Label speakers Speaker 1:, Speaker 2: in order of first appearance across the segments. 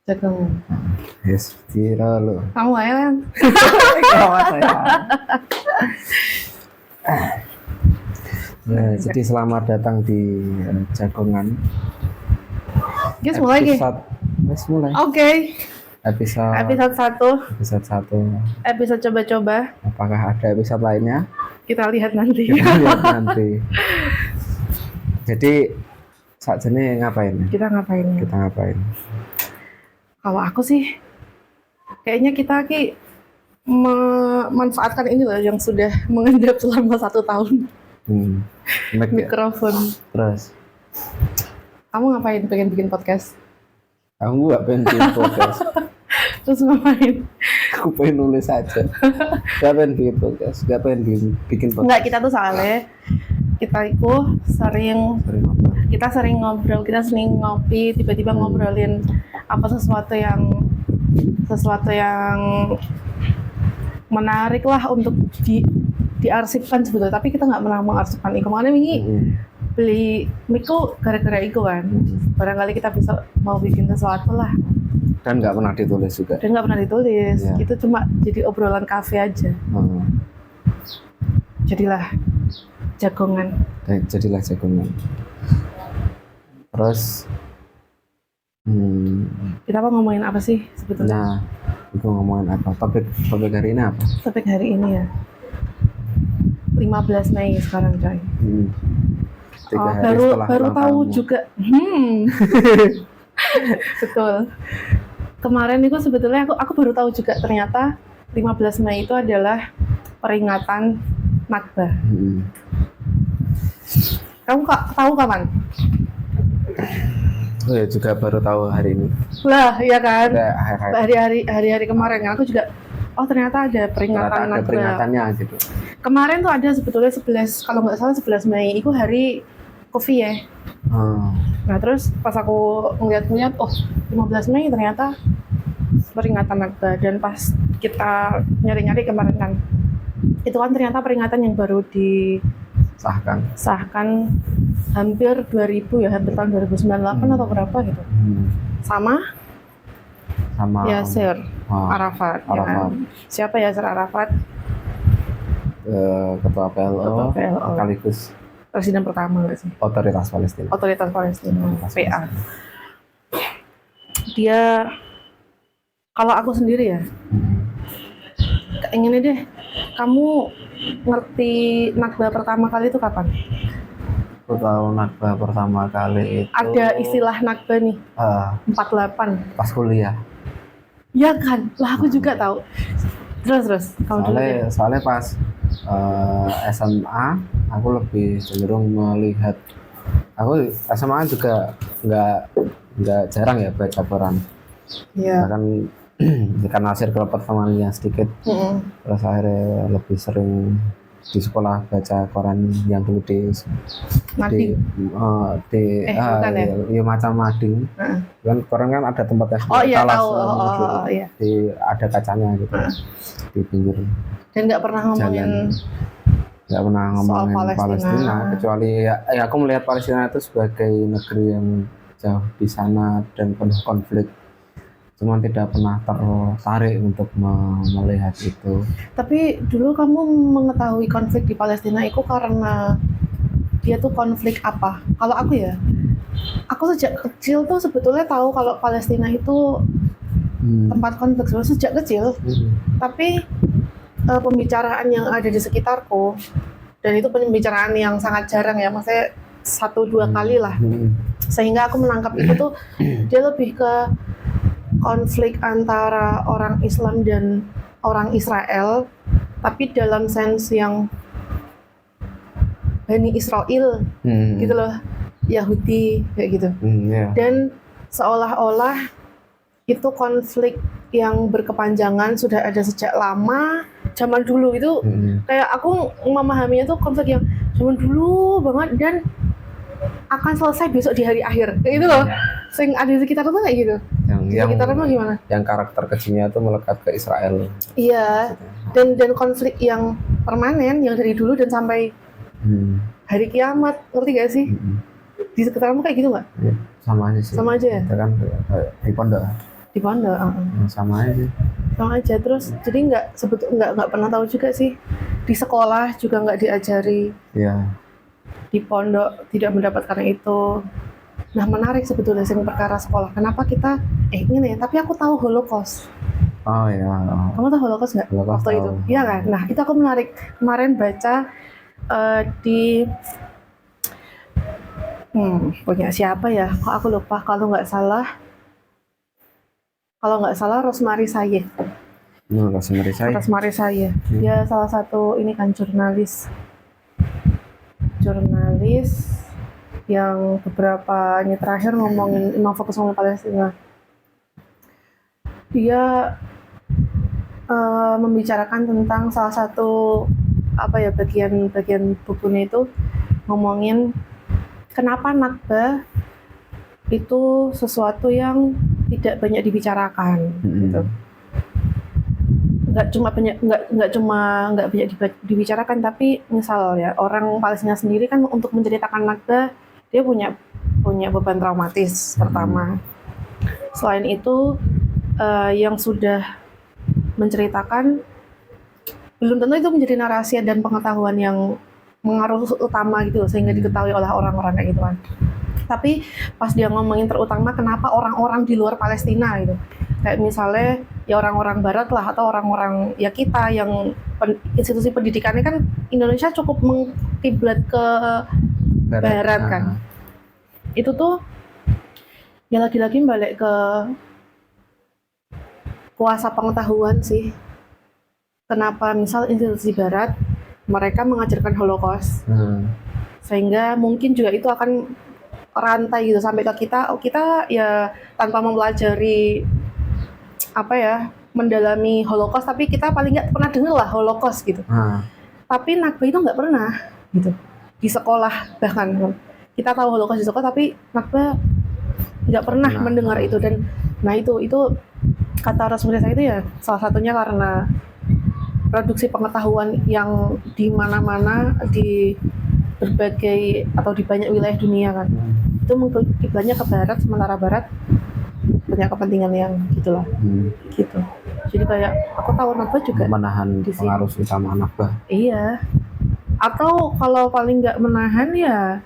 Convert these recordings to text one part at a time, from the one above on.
Speaker 1: Jagung.
Speaker 2: Yes, kira lo.
Speaker 1: Kamu aja kan?
Speaker 2: Kawan saya. Nah, jadi selamat datang di Jagongan.
Speaker 1: Guys, mulai lagi.
Speaker 2: Wes mulai.
Speaker 1: Oke.
Speaker 2: Episode
Speaker 1: 1.
Speaker 2: episode 1.
Speaker 1: Episode coba-coba.
Speaker 2: Apakah ada episode lainnya?
Speaker 1: Kita lihat nanti.
Speaker 2: Kita lihat nanti. Jadi saat ini ngapain?
Speaker 1: Kita ngapain?
Speaker 2: Kita ngapain?
Speaker 1: Kalau aku sih, kayaknya kita memanfaatkan ini loh yang sudah mengendap selama 1 tahun. Mikrofon.
Speaker 2: Terus?
Speaker 1: Kamu ngapain pengen bikin podcast?
Speaker 2: Aku nggak pengen bikin podcast.
Speaker 1: Terus ngapain?
Speaker 2: Aku pengen nulis aja. Gak pengen bikin podcast. Gak pengen bikin podcast.
Speaker 1: Enggak, kita tuh soalnya kita itu sering ngobrol, kita sering ngopi, tiba-tiba ngobrolin apa sesuatu yang menarik lah untuk diarsipkan sebetulnya, tapi kita nggak pernah mengarsipkan itu. Makanya ini beli mic gara-gara itu kan. Barangkali kita bisa mau bikin sesuatu lah.
Speaker 2: Dan nggak pernah ditulis juga.
Speaker 1: Dan nggak pernah ditulis.
Speaker 2: Ya.
Speaker 1: Itu cuma jadi obrolan kafe aja. Jadilah Jagongan.
Speaker 2: Jadilah Jagongan. Terus
Speaker 1: kita mau ngomongin apa sih sebetulnya?
Speaker 2: Nah, itu ngomongin apa? Topik hari ini apa?
Speaker 1: Topik hari ini ya 15 Mei sekarang, coy.
Speaker 2: 3 hari setelah
Speaker 1: baru
Speaker 2: ulang
Speaker 1: tahu
Speaker 2: tahunmu.
Speaker 1: juga. Betul. Kemarin itu sebetulnya aku baru tahu juga ternyata 15 Mei itu adalah peringatan Nakba. Kamu tahu kapan?
Speaker 2: Oh ya, juga baru tahu hari ini.
Speaker 1: Lah, iya kan?
Speaker 2: Hari-hari
Speaker 1: Kemarin aku juga ternyata ada peringatan
Speaker 2: ada
Speaker 1: Nakba.
Speaker 2: peringatannya gitu.
Speaker 1: Kemarin tuh ada sebetulnya 11, kalau nggak salah 11 Mei itu hari kopi ya. Nah terus pas aku ngeliat 15 Mei ternyata peringatan Nakba, dan pas kita nyari-nyari kemarin kan, itu kan ternyata peringatan yang baru disahkan hampir 2000 ya, hampir tahun 2098 atau berapa gitu. Sama Yasser Arafat. Ya kan? Siapa Yasser Arafat?
Speaker 2: Ketua PLO, sekaligus
Speaker 1: presiden pertama nggak sih?
Speaker 2: Otoritas Palestina.
Speaker 1: PA. Dia, kalau aku sendiri ya, keinginnya deh, kamu ngerti Nakba pertama kali itu kapan?
Speaker 2: Aku tahu Nakba pertama kali itu
Speaker 1: ada istilah Nakba nih, 48
Speaker 2: pas kuliah.
Speaker 1: Ya kan, lah aku juga tahu. Terus kamu dulu deh.
Speaker 2: Soalnya pas SMA aku lebih cenderung melihat, aku SMA juga nggak jarang ya baca koran.
Speaker 1: Iya.
Speaker 2: Bahkan karena circle pertemanannya sedikit, terus akhirnya lebih sering di sekolah baca koran yang dulu
Speaker 1: Mading. Bukan ya?
Speaker 2: Ya macam mading. Kan koran kan ada tempatnya.
Speaker 1: Oh iya, tahu. Iya.
Speaker 2: Ada kacanya gitu di pinggir.
Speaker 1: Dan nggak pernah ngomongin
Speaker 2: Palestina, kecuali ya aku melihat Palestina itu sebagai negeri yang jauh di sana dan penuh konflik. Cuman tidak pernah tertarik untuk melihat itu.
Speaker 1: Tapi dulu kamu mengetahui konflik di Palestina itu karena dia tuh konflik apa? Kalau aku ya, aku sejak kecil tuh sebetulnya tahu kalau Palestina itu tempat konflik sejak kecil. Tapi pembicaraan yang ada di sekitarku, dan itu pembicaraan yang sangat jarang ya, maksudnya 1-2 kali lah. Sehingga aku menangkap itu tuh dia lebih ke konflik antara orang Islam dan orang Israel, tapi dalam sense yang Bani Israel gitu loh, Yahudi kayak gitu. Dan seolah-olah itu konflik yang berkepanjangan, sudah ada sejak lama, zaman dulu itu. Kayak aku memahaminya tuh konflik yang zaman dulu banget dan akan selesai besok di hari akhir kayak gitu loh. Sing ada di sekitar tuh kayak gitu. Yang sekitarnya gimana?
Speaker 2: Yang karakter kecilnya tuh melekat ke Israel.
Speaker 1: Iya. Dan konflik yang permanen yang dari dulu dan sampai hari kiamat, ngerti gak sih?
Speaker 2: Di
Speaker 1: sekitarmu kayak gitu nggak?
Speaker 2: Sama aja sih.
Speaker 1: Sama aja ya?
Speaker 2: Kita kan di pondok.
Speaker 1: di pondok.
Speaker 2: Sama aja.
Speaker 1: Sama aja terus jadi nggak pernah tahu juga sih di sekolah juga nggak diajari,
Speaker 2: Ya.
Speaker 1: di pondok tidak mendapatkan itu. Nah menarik sebetulnya sih perkara sekolah. Kenapa kita ini ya? Tapi aku tahu Holocaust.
Speaker 2: Oh ya.
Speaker 1: Kamu tahu Holocaust nggak
Speaker 2: Holocaust
Speaker 1: waktu
Speaker 2: tahu.
Speaker 1: itu? Iya kan? Nah itu aku menarik kemarin baca di punya siapa ya? Kok aku lupa. Kalau nggak salah Rosemary Sayeh. Rosemary Sayeh. Dia salah satu ini kan jurnalis yang beberapa ini terakhir memang fokus ngomongin Palestina. Dia membicarakan tentang salah satu bagian bukunya itu ngomongin kenapa Nakba itu sesuatu yang tidak banyak dibicarakan gitu. Nggak banyak dibicarakan, tapi misal ya orang Palestina sendiri kan untuk menceritakan Nakba dia punya beban traumatis pertama. Selain itu yang sudah menceritakan belum tentu itu menjadi narasi dan pengetahuan yang mengaruh utama gitu sehingga diketahui oleh orang-orang kayak gitu kan. Tapi pas dia ngomongin terutama kenapa orang-orang di luar Palestina gitu, kayak misalnya ya orang-orang Barat lah atau orang-orang ya kita yang institusi pendidikannya kan Indonesia cukup mengkiblat ke Barat kan. Itu tuh ya lagi-lagi balik ke kuasa pengetahuan sih. Kenapa misal institusi Barat mereka mengajarkan Holocaust, sehingga mungkin juga itu akan rantai gitu sampai ke kita. Kita ya tanpa mempelajari mendalami Holocaust, tapi kita paling nggak pernah dengar lah Holocaust gitu. Tapi Nakba itu nggak pernah gitu di sekolah, bahkan kita tahu Holocaust di sekolah tapi Nakba nggak pernah mendengar itu. Dan nah itu kata Rosemary Sayeh itu ya salah satunya karena produksi pengetahuan yang di mana-mana di berbagai atau di banyak wilayah dunia kan, itu kiblatnya ke Barat, sementara Barat punya kepentingan yang gitulah gitu. Jadi kayak aku tahu Nakba juga
Speaker 2: menahan pengaruh utama Nakba.
Speaker 1: Iya, atau kalau paling nggak menahan ya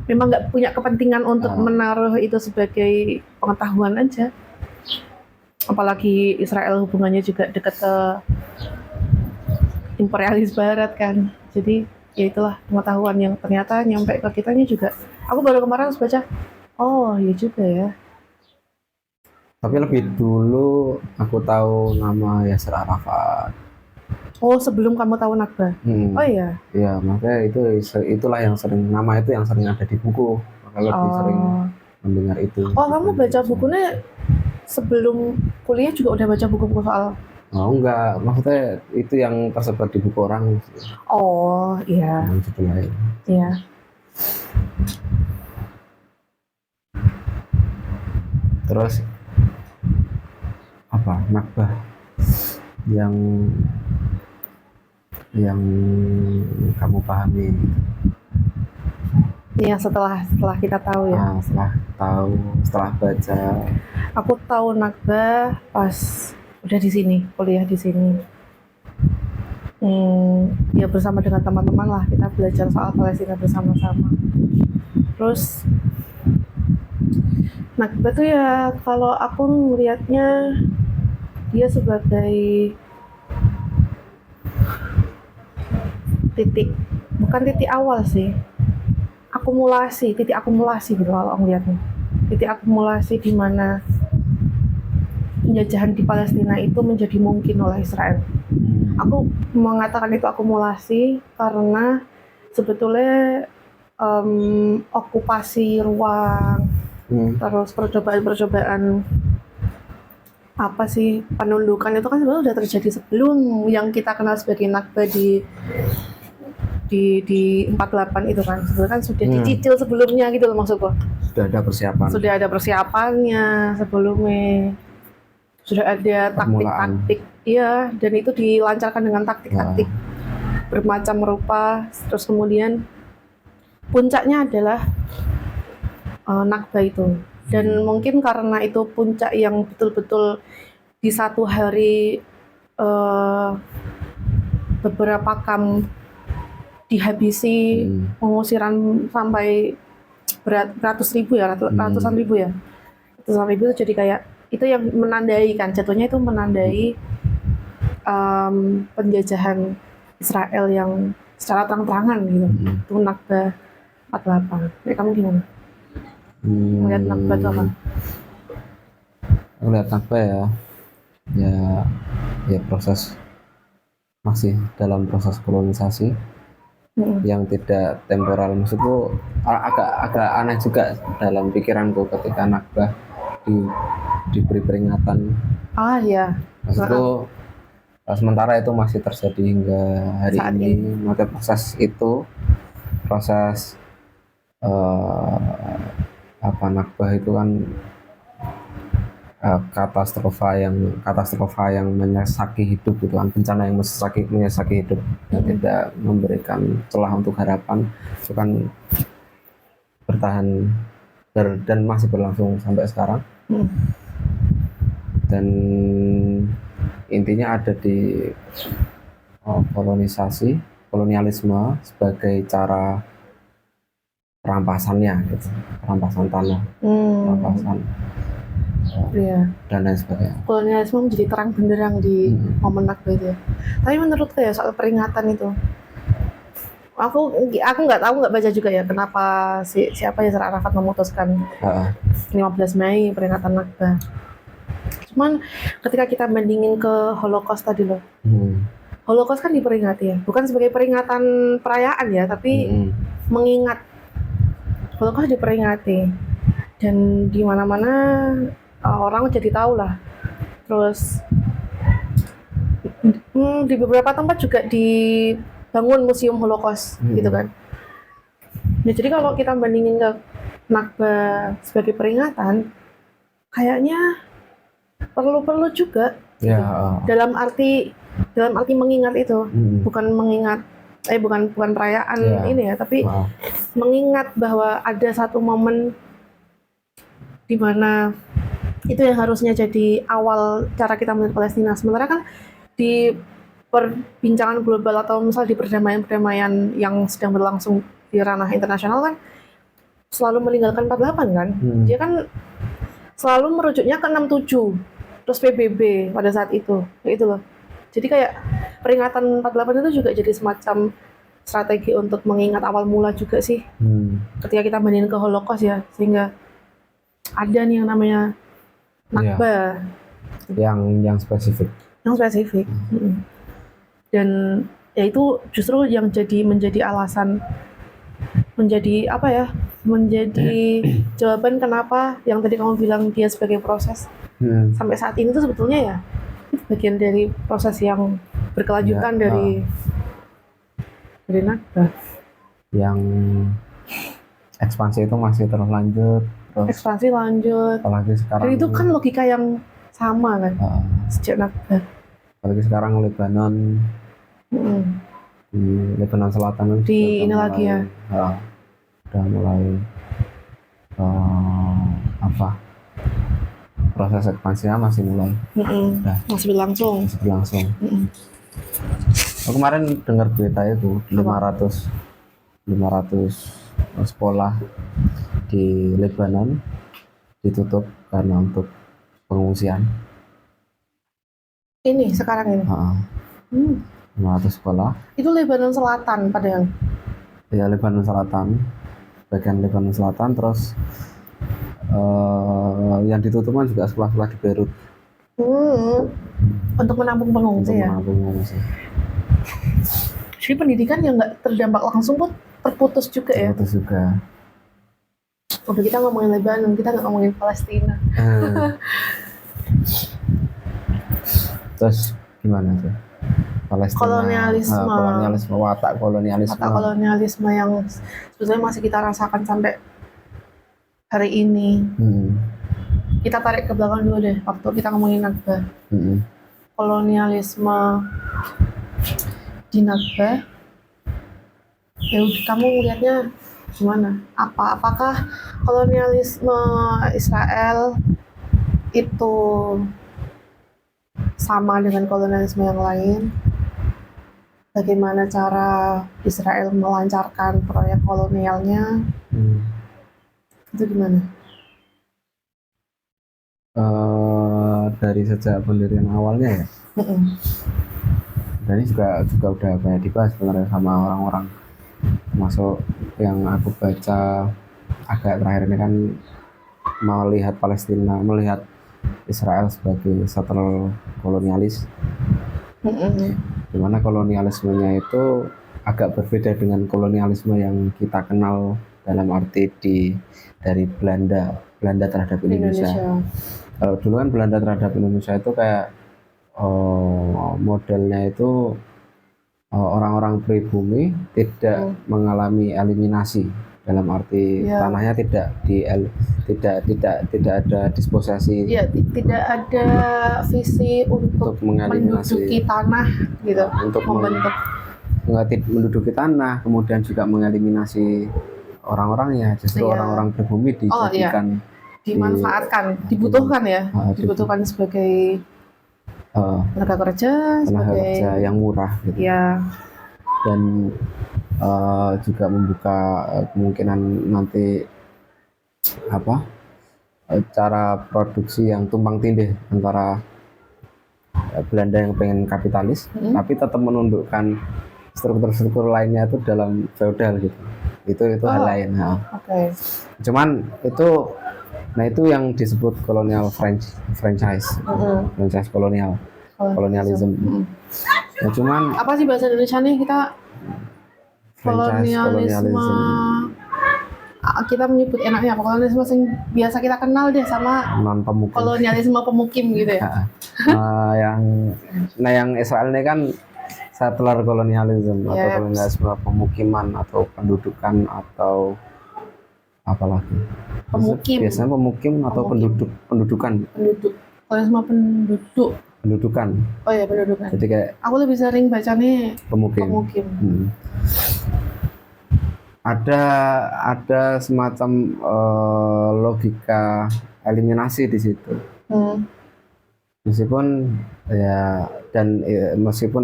Speaker 1: memang nggak punya kepentingan untuk menaruh itu sebagai pengetahuan aja. Apalagi Israel hubungannya juga dekat ke imperialis Barat kan, jadi ya itulah pengetahuan yang ternyata nyampe ke kitanya juga. Aku baru kemarin harus baca, oh iya juga ya.
Speaker 2: Tapi lebih dulu aku tahu nama Yasser Arafat.
Speaker 1: Oh sebelum kamu tahu Nakba? Oh iya?
Speaker 2: Iya, makanya itulah yang sering, nama itu yang sering ada di buku, makanya lebih sering mendengar itu.
Speaker 1: Oh kamu baca bukunya sebelum kuliah juga udah baca buku-buku soal?
Speaker 2: Oh enggak, maksudnya itu yang tersebar di buku orang.
Speaker 1: Oh iya. Iya.
Speaker 2: Terus apa Nakba yang kamu pahami?
Speaker 1: Yang setelah kita tahu ya.
Speaker 2: Setelah baca.
Speaker 1: Aku tahu Nakba pas udah di sini, kuliah di sini. Ya bersama dengan teman-teman lah kita belajar soal Palestina bersama-sama. Terus Nakba tuh ya kalau aku melihatnya dia sebagai bukan titik awal sih, titik akumulasi gitu kalau aku lihatnya. Titik akumulasi di mana penjajahan di Palestina itu menjadi mungkin oleh Israel. Aku mengatakan itu akumulasi karena sebetulnya okupasi ruang, terus percobaan penundukan itu kan sebenarnya sudah terjadi sebelum yang kita kenal sebagai Nakba di 48 itu kan. Sebenarnya kan sudah dicicil sebelumnya gitu loh maksudku. Sudah ada persiapannya sebelumnya. Sudah ada taktik-taktik, iya, dan itu dilancarkan dengan taktik-taktik bermacam rupa. Terus kemudian puncaknya adalah Nakba itu Dan mungkin karena itu puncak yang betul-betul di satu hari beberapa kam dihabisi pengusiran sampai beratus ribu ya, ratusan ribu ya. Ratusan ribu itu jadi kayak itu yang menandai kan, jatuhnya itu menandai penjajahan Israel yang secara terang-terangan gitu. Itu Nakba 48. Kamu gimana? Melihat Nakba itu apa?
Speaker 2: Melihat Nakba ya proses, masih dalam proses kolonisasi yang tidak temporal. Maksudku agak aneh juga dalam pikiranku ketika Nakba diberi peringatan.
Speaker 1: Ya.
Speaker 2: Maksudku sementara itu masih terjadi hingga hari ini, maka proses Nakba itu kan katastrofa yang menyesaki hidup gitu kan, bencana yang menyesaki hidup dan tidak memberikan celah untuk harapan, itu kan bertahan dan masih berlangsung sampai sekarang. Dan intinya ada di kolonialisme sebagai cara perampasannya gitu, perampasan tanah, perampasan dan lain sebagainya.
Speaker 1: Kolonialisme menjadi terang benderang di momen Nakba itu ya. Tapi menurutku ya soal peringatan itu, aku nggak baca juga ya kenapa siapa Yasser Arafat memutuskan 15 Mei peringatan Nakba. Cuman ketika kita bandingin ke Holocaust tadi loh, Holocaust kan diperingati ya, bukan sebagai peringatan perayaan ya, tapi mengingat. Holocaust diperingati dan di mana-mana orang jadi tahu lah. Terus di beberapa tempat juga dibangun museum Holocaust gitu kan. Nah, jadi kalau kita bandingin ke Nakba sebagai peringatan, kayaknya perlu juga gitu. Dalam arti mengingat itu, bukan perayaan ini ya, tapi mengingat bahwa ada satu momen di mana itu yang harusnya jadi awal cara kita melihat Palestina. Sementara kan di perbincangan global atau misal di perdamaian yang sedang berlangsung di ranah internasional kan selalu meninggalkan 48 kan. Dia kan selalu merujuknya ke 67 terus PBB pada saat itu kayak itu loh. Jadi kayak peringatan 48 itu juga jadi semacam strategi untuk mengingat awal mula juga sih. Ketika kita bandingin ke Holocaust ya, sehingga ada nih yang namanya Nakba
Speaker 2: yang spesifik.
Speaker 1: Dan ya itu justru yang menjadi alasan, menjadi jawaban kenapa yang tadi kamu bilang dia sebagai proses sampai saat ini tuh sebetulnya ya itu bagian dari proses yang berkelanjutan dari Nakba.
Speaker 2: Yang ekspansi itu masih terus lanjut.
Speaker 1: Ekspansi lanjut.
Speaker 2: Apalagi sekarang.
Speaker 1: Dan itu kan logika yang sama kan sejak Nakba.
Speaker 2: Apalagi sekarang Lebanon, di Lebanon Selatan
Speaker 1: di ini mulai, lagi ya.
Speaker 2: Udah mulai proses ekspansinya masih mulai.
Speaker 1: Masih berlangsung.
Speaker 2: Kemarin dengar berita itu 500 sekolah di Lebanon ditutup karena untuk pengungsian.
Speaker 1: Ini sekarang ini.
Speaker 2: 500 sekolah.
Speaker 1: Itu Lebanon Selatan padahal.
Speaker 2: Ya, Lebanon Selatan. Bagian Lebanon Selatan, terus yang ditutup kan juga sekolah-sekolah di Beirut.
Speaker 1: Untuk menampung pengungsi ya. Jadi pendidikan yang nggak terdampak langsung pun terputus juga ya.
Speaker 2: Terputus juga.
Speaker 1: Udah kita ngomongin Lebanon, kita nggak ngomongin Palestina.
Speaker 2: Terus gimana tuh? Palestina, watak kolonialisme
Speaker 1: yang sebetulnya masih kita rasakan sampai hari ini. Kita tarik ke belakang dulu deh, waktu kita ngomongin Nakba. Kolonialisme di Nakba, ya kamu melihatnya Gimana? Apakah kolonialisme Israel itu sama dengan kolonialisme yang lain? Bagaimana cara Israel melancarkan proyek kolonialnya? Itu gimana?
Speaker 2: Dari sejak pendirian awalnya ya. Dan ini juga udah banyak dibahas sebenarnya sama orang-orang, termasuk yang aku baca agak terakhir ini kan, melihat Israel sebagai settler kolonialis, dimana kolonialismenya itu agak berbeda dengan kolonialisme yang kita kenal dalam arti dari Belanda terhadap Indonesia. Kalau dulu kan Belanda terhadap Indonesia itu kayak modelnya itu orang-orang pribumi tidak mengalami eliminasi, dalam arti tanahnya tidak ada disposisi.
Speaker 1: Ya, tidak ada visi untuk menduduki tanah gitu,
Speaker 2: untuk menduduki tanah, kemudian juga mengeliminasi orang-orangnya. Justru orang-orang pribumi dijadikan
Speaker 1: dimanfaatkan, dibutuhkan sebagai tenaga kerja
Speaker 2: yang murah gitu.
Speaker 1: Ya.
Speaker 2: Dan juga membuka kemungkinan nanti cara produksi yang tumpang tindih antara Belanda yang pengen kapitalis tapi tetap menundukkan struktur-struktur lainnya itu dalam feodal gitu. Itu hal lain. Cuman itu yang disebut kolonial franchise kolonialism. Nah, cuman
Speaker 1: apa sih bahasa Indonesia nih kita kolonialisme? Kita menyebut enaknya apa? Kolonialisme yang biasa kita kenal deh sama
Speaker 2: non-pemukim.
Speaker 1: Kolonialisme pemukim gitu ya.
Speaker 2: Yang Israel ini kan settler kolonialism atau kolonialisme pemukiman atau pendudukan atau apalagi biasanya pemukim atau pendudukan.
Speaker 1: Kolonialisme
Speaker 2: pendudukan.
Speaker 1: Oh ya, pendudukan.
Speaker 2: Jadi kayak
Speaker 1: aku lebih sering baca nih pemukim.
Speaker 2: Ada semacam logika eliminasi di situ. Meskipun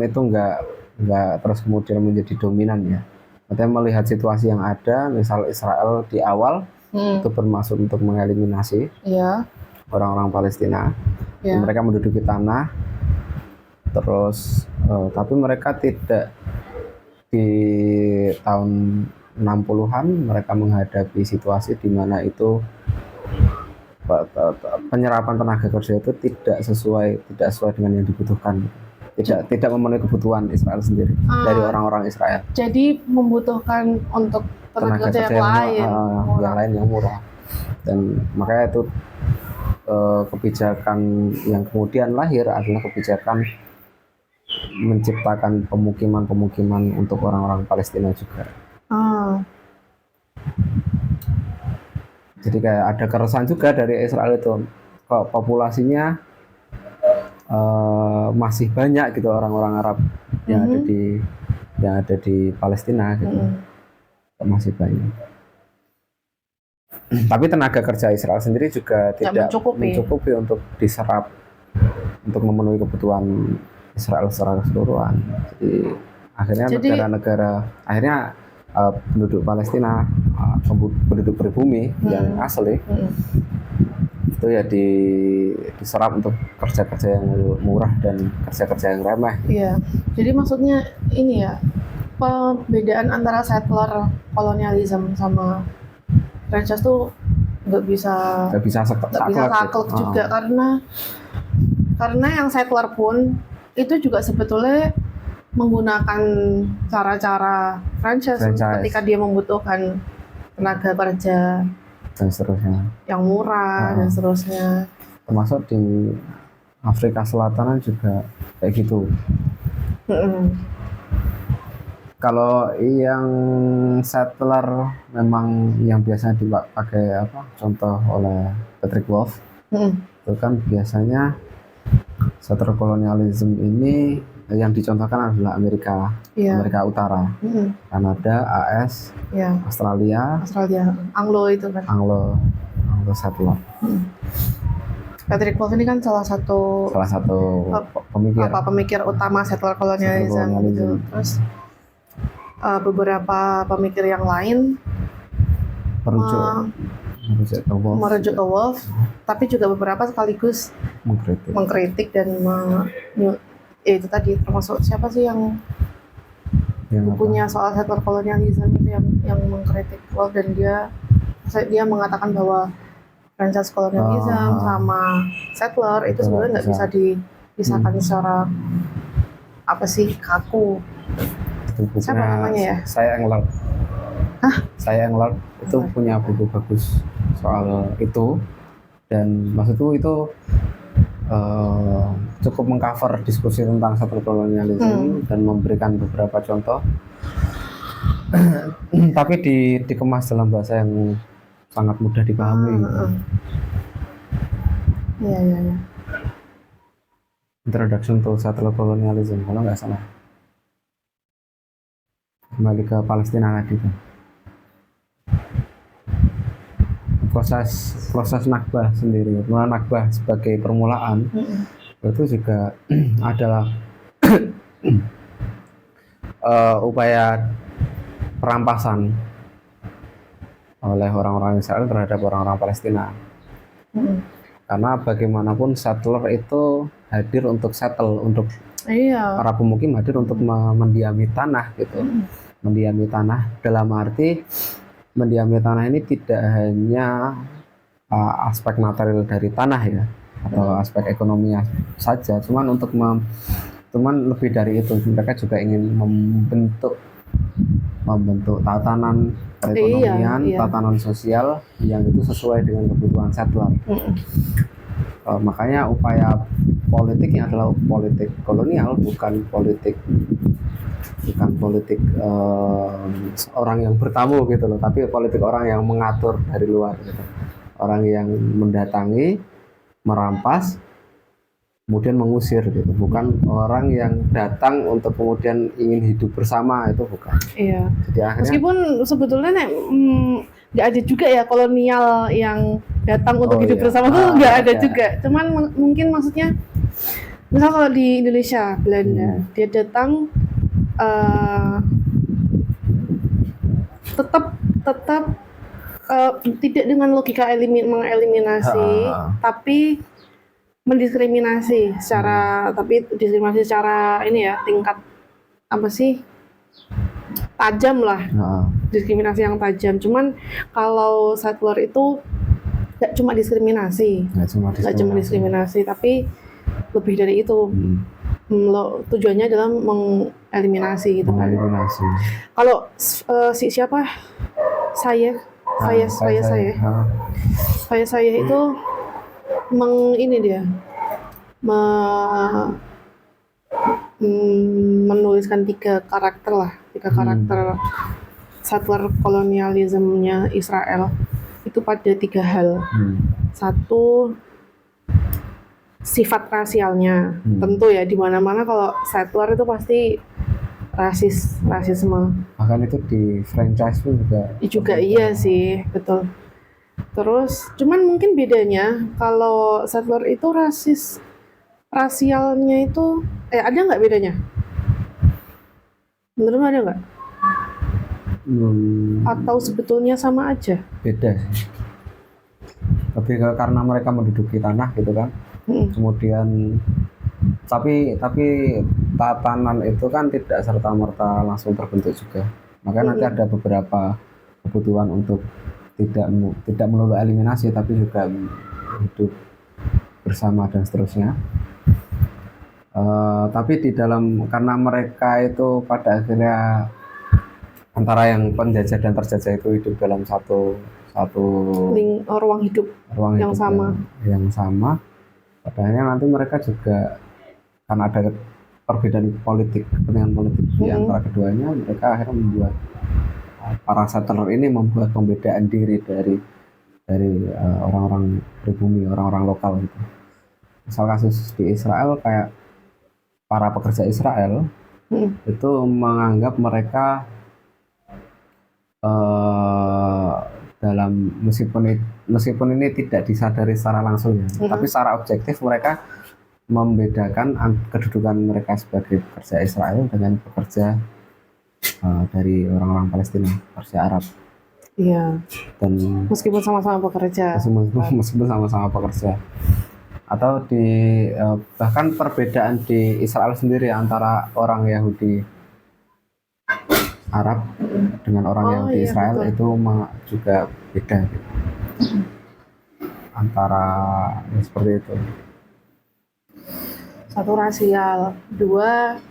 Speaker 2: itu nggak terus kemudian menjadi dominan ya. Artinya melihat situasi yang ada, misal Israel di awal itu bermaksud untuk mengeliminasi orang-orang Palestina. Mereka menduduki tanah, terus tapi mereka tidak, di tahun 60-an mereka menghadapi situasi di mana itu penyerapan tenaga kerja itu tidak sesuai dengan yang dibutuhkan. Tidak memenuhi kebutuhan Israel sendiri dari orang-orang Israel.
Speaker 1: Jadi membutuhkan untuk tenaga kerja yang lain
Speaker 2: yang murah. Dan makanya itu kebijakan yang kemudian lahir adalah kebijakan menciptakan pemukiman untuk orang-orang Palestina juga. Jadi kayak ada keresahan juga dari Israel itu, kok populasinya masih banyak gitu orang-orang Arab yang ada di Palestina gitu. Masih banyak. Tapi tenaga kerja Israel sendiri juga tidak mencukupi untuk diserap untuk memenuhi kebutuhan Israel secara keseluruhan. Jadi akhirnya penduduk Palestina, penduduk pribumi yang asli itu ya diserap untuk kerja-kerja yang murah dan kerja-kerja yang remeh.
Speaker 1: Iya. Jadi maksudnya ini ya, perbedaan antara settler kolonialisme sama franchise tuh nggak bisa saklek juga, karena yang settler pun itu juga sebetulnya menggunakan cara-cara franchise ketika dia membutuhkan tenaga kerja
Speaker 2: dan seterusnya yang
Speaker 1: murah dan seterusnya.
Speaker 2: Termasuk di Afrika Selatan juga kayak gitu. Kalau yang settler memang yang biasanya dipakai contoh oleh Patrick Wolf, itu kan biasanya settler kolonialisme ini yang dicontohkan adalah Amerika,
Speaker 1: Iya.
Speaker 2: Amerika Utara,
Speaker 1: Mm-mm.
Speaker 2: Kanada, AS,
Speaker 1: Ya,
Speaker 2: Australia,
Speaker 1: Australia, Anglo itu kan.
Speaker 2: Anglo settler.
Speaker 1: Mm. Patrick Wolf ini kan salah satu
Speaker 2: Salah satu pemikir
Speaker 1: pemikir utama settler kolonialisme
Speaker 2: Settler colonialism.
Speaker 1: gitu. Terus beberapa pemikir yang lain
Speaker 2: merujuk ke Wolf,
Speaker 1: merujuk ke Wolf, tapi juga beberapa sekaligus
Speaker 2: mengkritik.
Speaker 1: mengkritik dan ya itu tadi, termasuk siapa sih yang
Speaker 2: Yang apa?
Speaker 1: bukunya soal settler kolonialisme itu yang mengkritik Wolf, dan dia mengatakan bahwa franchise kolonialisme sama settler itu sebenarnya nggak bisa dipisahkan secara apa sih, kaku.
Speaker 2: Itu bukunya,
Speaker 1: Siapa namanya ya?
Speaker 2: Saya Englert. Saya Englert itu punya buku bagus soal itu, dan maksudku itu cukup mengcover diskusi tentang settler kolonialisme dan memberikan beberapa contoh tapi dikemas dalam bahasa yang sangat mudah dipahami.
Speaker 1: Iya.
Speaker 2: Introduction to Settler Colonialism, kalau nggak salah. Kembali ke Palestina tadi kan. Proses Nakbah sendiri, Nakbah sebagai permulaan itu juga adalah upaya perampasan oleh orang-orang Israel terhadap orang-orang Palestina. Karena bagaimanapun settler itu hadir untuk settle, untuk para pemukim hadir untuk mendiami tanah gitu. Mendiami tanah dalam arti mendiami tanah ini tidak hanya aspek material dari tanah ya, atau aspek ekonominya saja, cuman lebih dari itu, mereka juga ingin membentuk tatanan perekonomian, tatanan sosial yang itu sesuai dengan kebutuhan settler. Makanya upaya politiknya adalah politik kolonial, bukan politik orang yang bertamu gitu loh, tapi politik orang yang mengatur dari luar gitu. Orang yang mendatangi, merampas, kemudian mengusir gitu, bukan orang yang datang untuk kemudian ingin hidup bersama, itu bukan.
Speaker 1: Iya.
Speaker 2: Jadi akhirnya,
Speaker 1: meskipun sebetulnya nggak ada juga ya kolonial yang datang untuk hidup bersama, tuh nggak ada juga. Cuman mungkin maksudnya, misal kalau di Indonesia, Belanda, dia datang tetap tidak dengan logika mengeliminasi, tapi mendiskriminasi secara ini ya, tingkat apa sih, tajam lah, diskriminasi yang tajam. Cuman kalau settler itu nggak cuma diskriminasi, tapi lebih dari itu. Tujuannya adalah mengeliminasi gitu kan. Kalau siapa saya itu menuliskan tiga karakter settler kolonialismenya Israel itu pada tiga hal. Satu, sifat rasialnya, tentu ya, di mana-mana kalau settler itu pasti rasisme.
Speaker 2: Bahkan itu di franchise pun juga
Speaker 1: iya sih, betul. Terus cuman mungkin bedanya kalau settler itu rasialnya itu ada nggak bedanya? Menurutmu ada nggak? Atau sebetulnya sama aja?
Speaker 2: Beda sih. Lebih karena mereka menduduki tanah gitu kan. Kemudian tapi tatanan itu kan tidak serta-merta langsung terbentuk juga. Makanya nanti ada beberapa kebutuhan untuk tidak melulu eliminasi, tapi juga hidup bersama dan seterusnya. Tapi di dalam, karena mereka itu pada akhirnya antara yang penjajah dan terjajah itu hidup dalam satu
Speaker 1: ruang hidup yang
Speaker 2: sama. Pada akhirnya nanti mereka juga, karena ada perbedaan kepentingan politik di antara keduanya, mereka akhirnya membuat para settler ini membuat pembedaan diri dari orang-orang pribumi, orang-orang lokal gitu. Misal kasus di Israel kayak para pekerja Israel itu menganggap mereka dalam meskipun ini tidak disadari secara langsung ya, tapi secara objektif mereka membedakan kedudukan mereka sebagai pekerja Israel dengan pekerja dari orang-orang Palestina, pekerja Arab.
Speaker 1: Iya.
Speaker 2: Dan
Speaker 1: meskipun sama-sama bekerja.
Speaker 2: Meskipun sama-sama pekerja. Atau bahkan perbedaan di Israel sendiri antara orang Yahudi Arab dengan orang Yahudi Israel, betul. Itu juga beda gitu. Antara seperti itu.
Speaker 1: Satu rasial, dua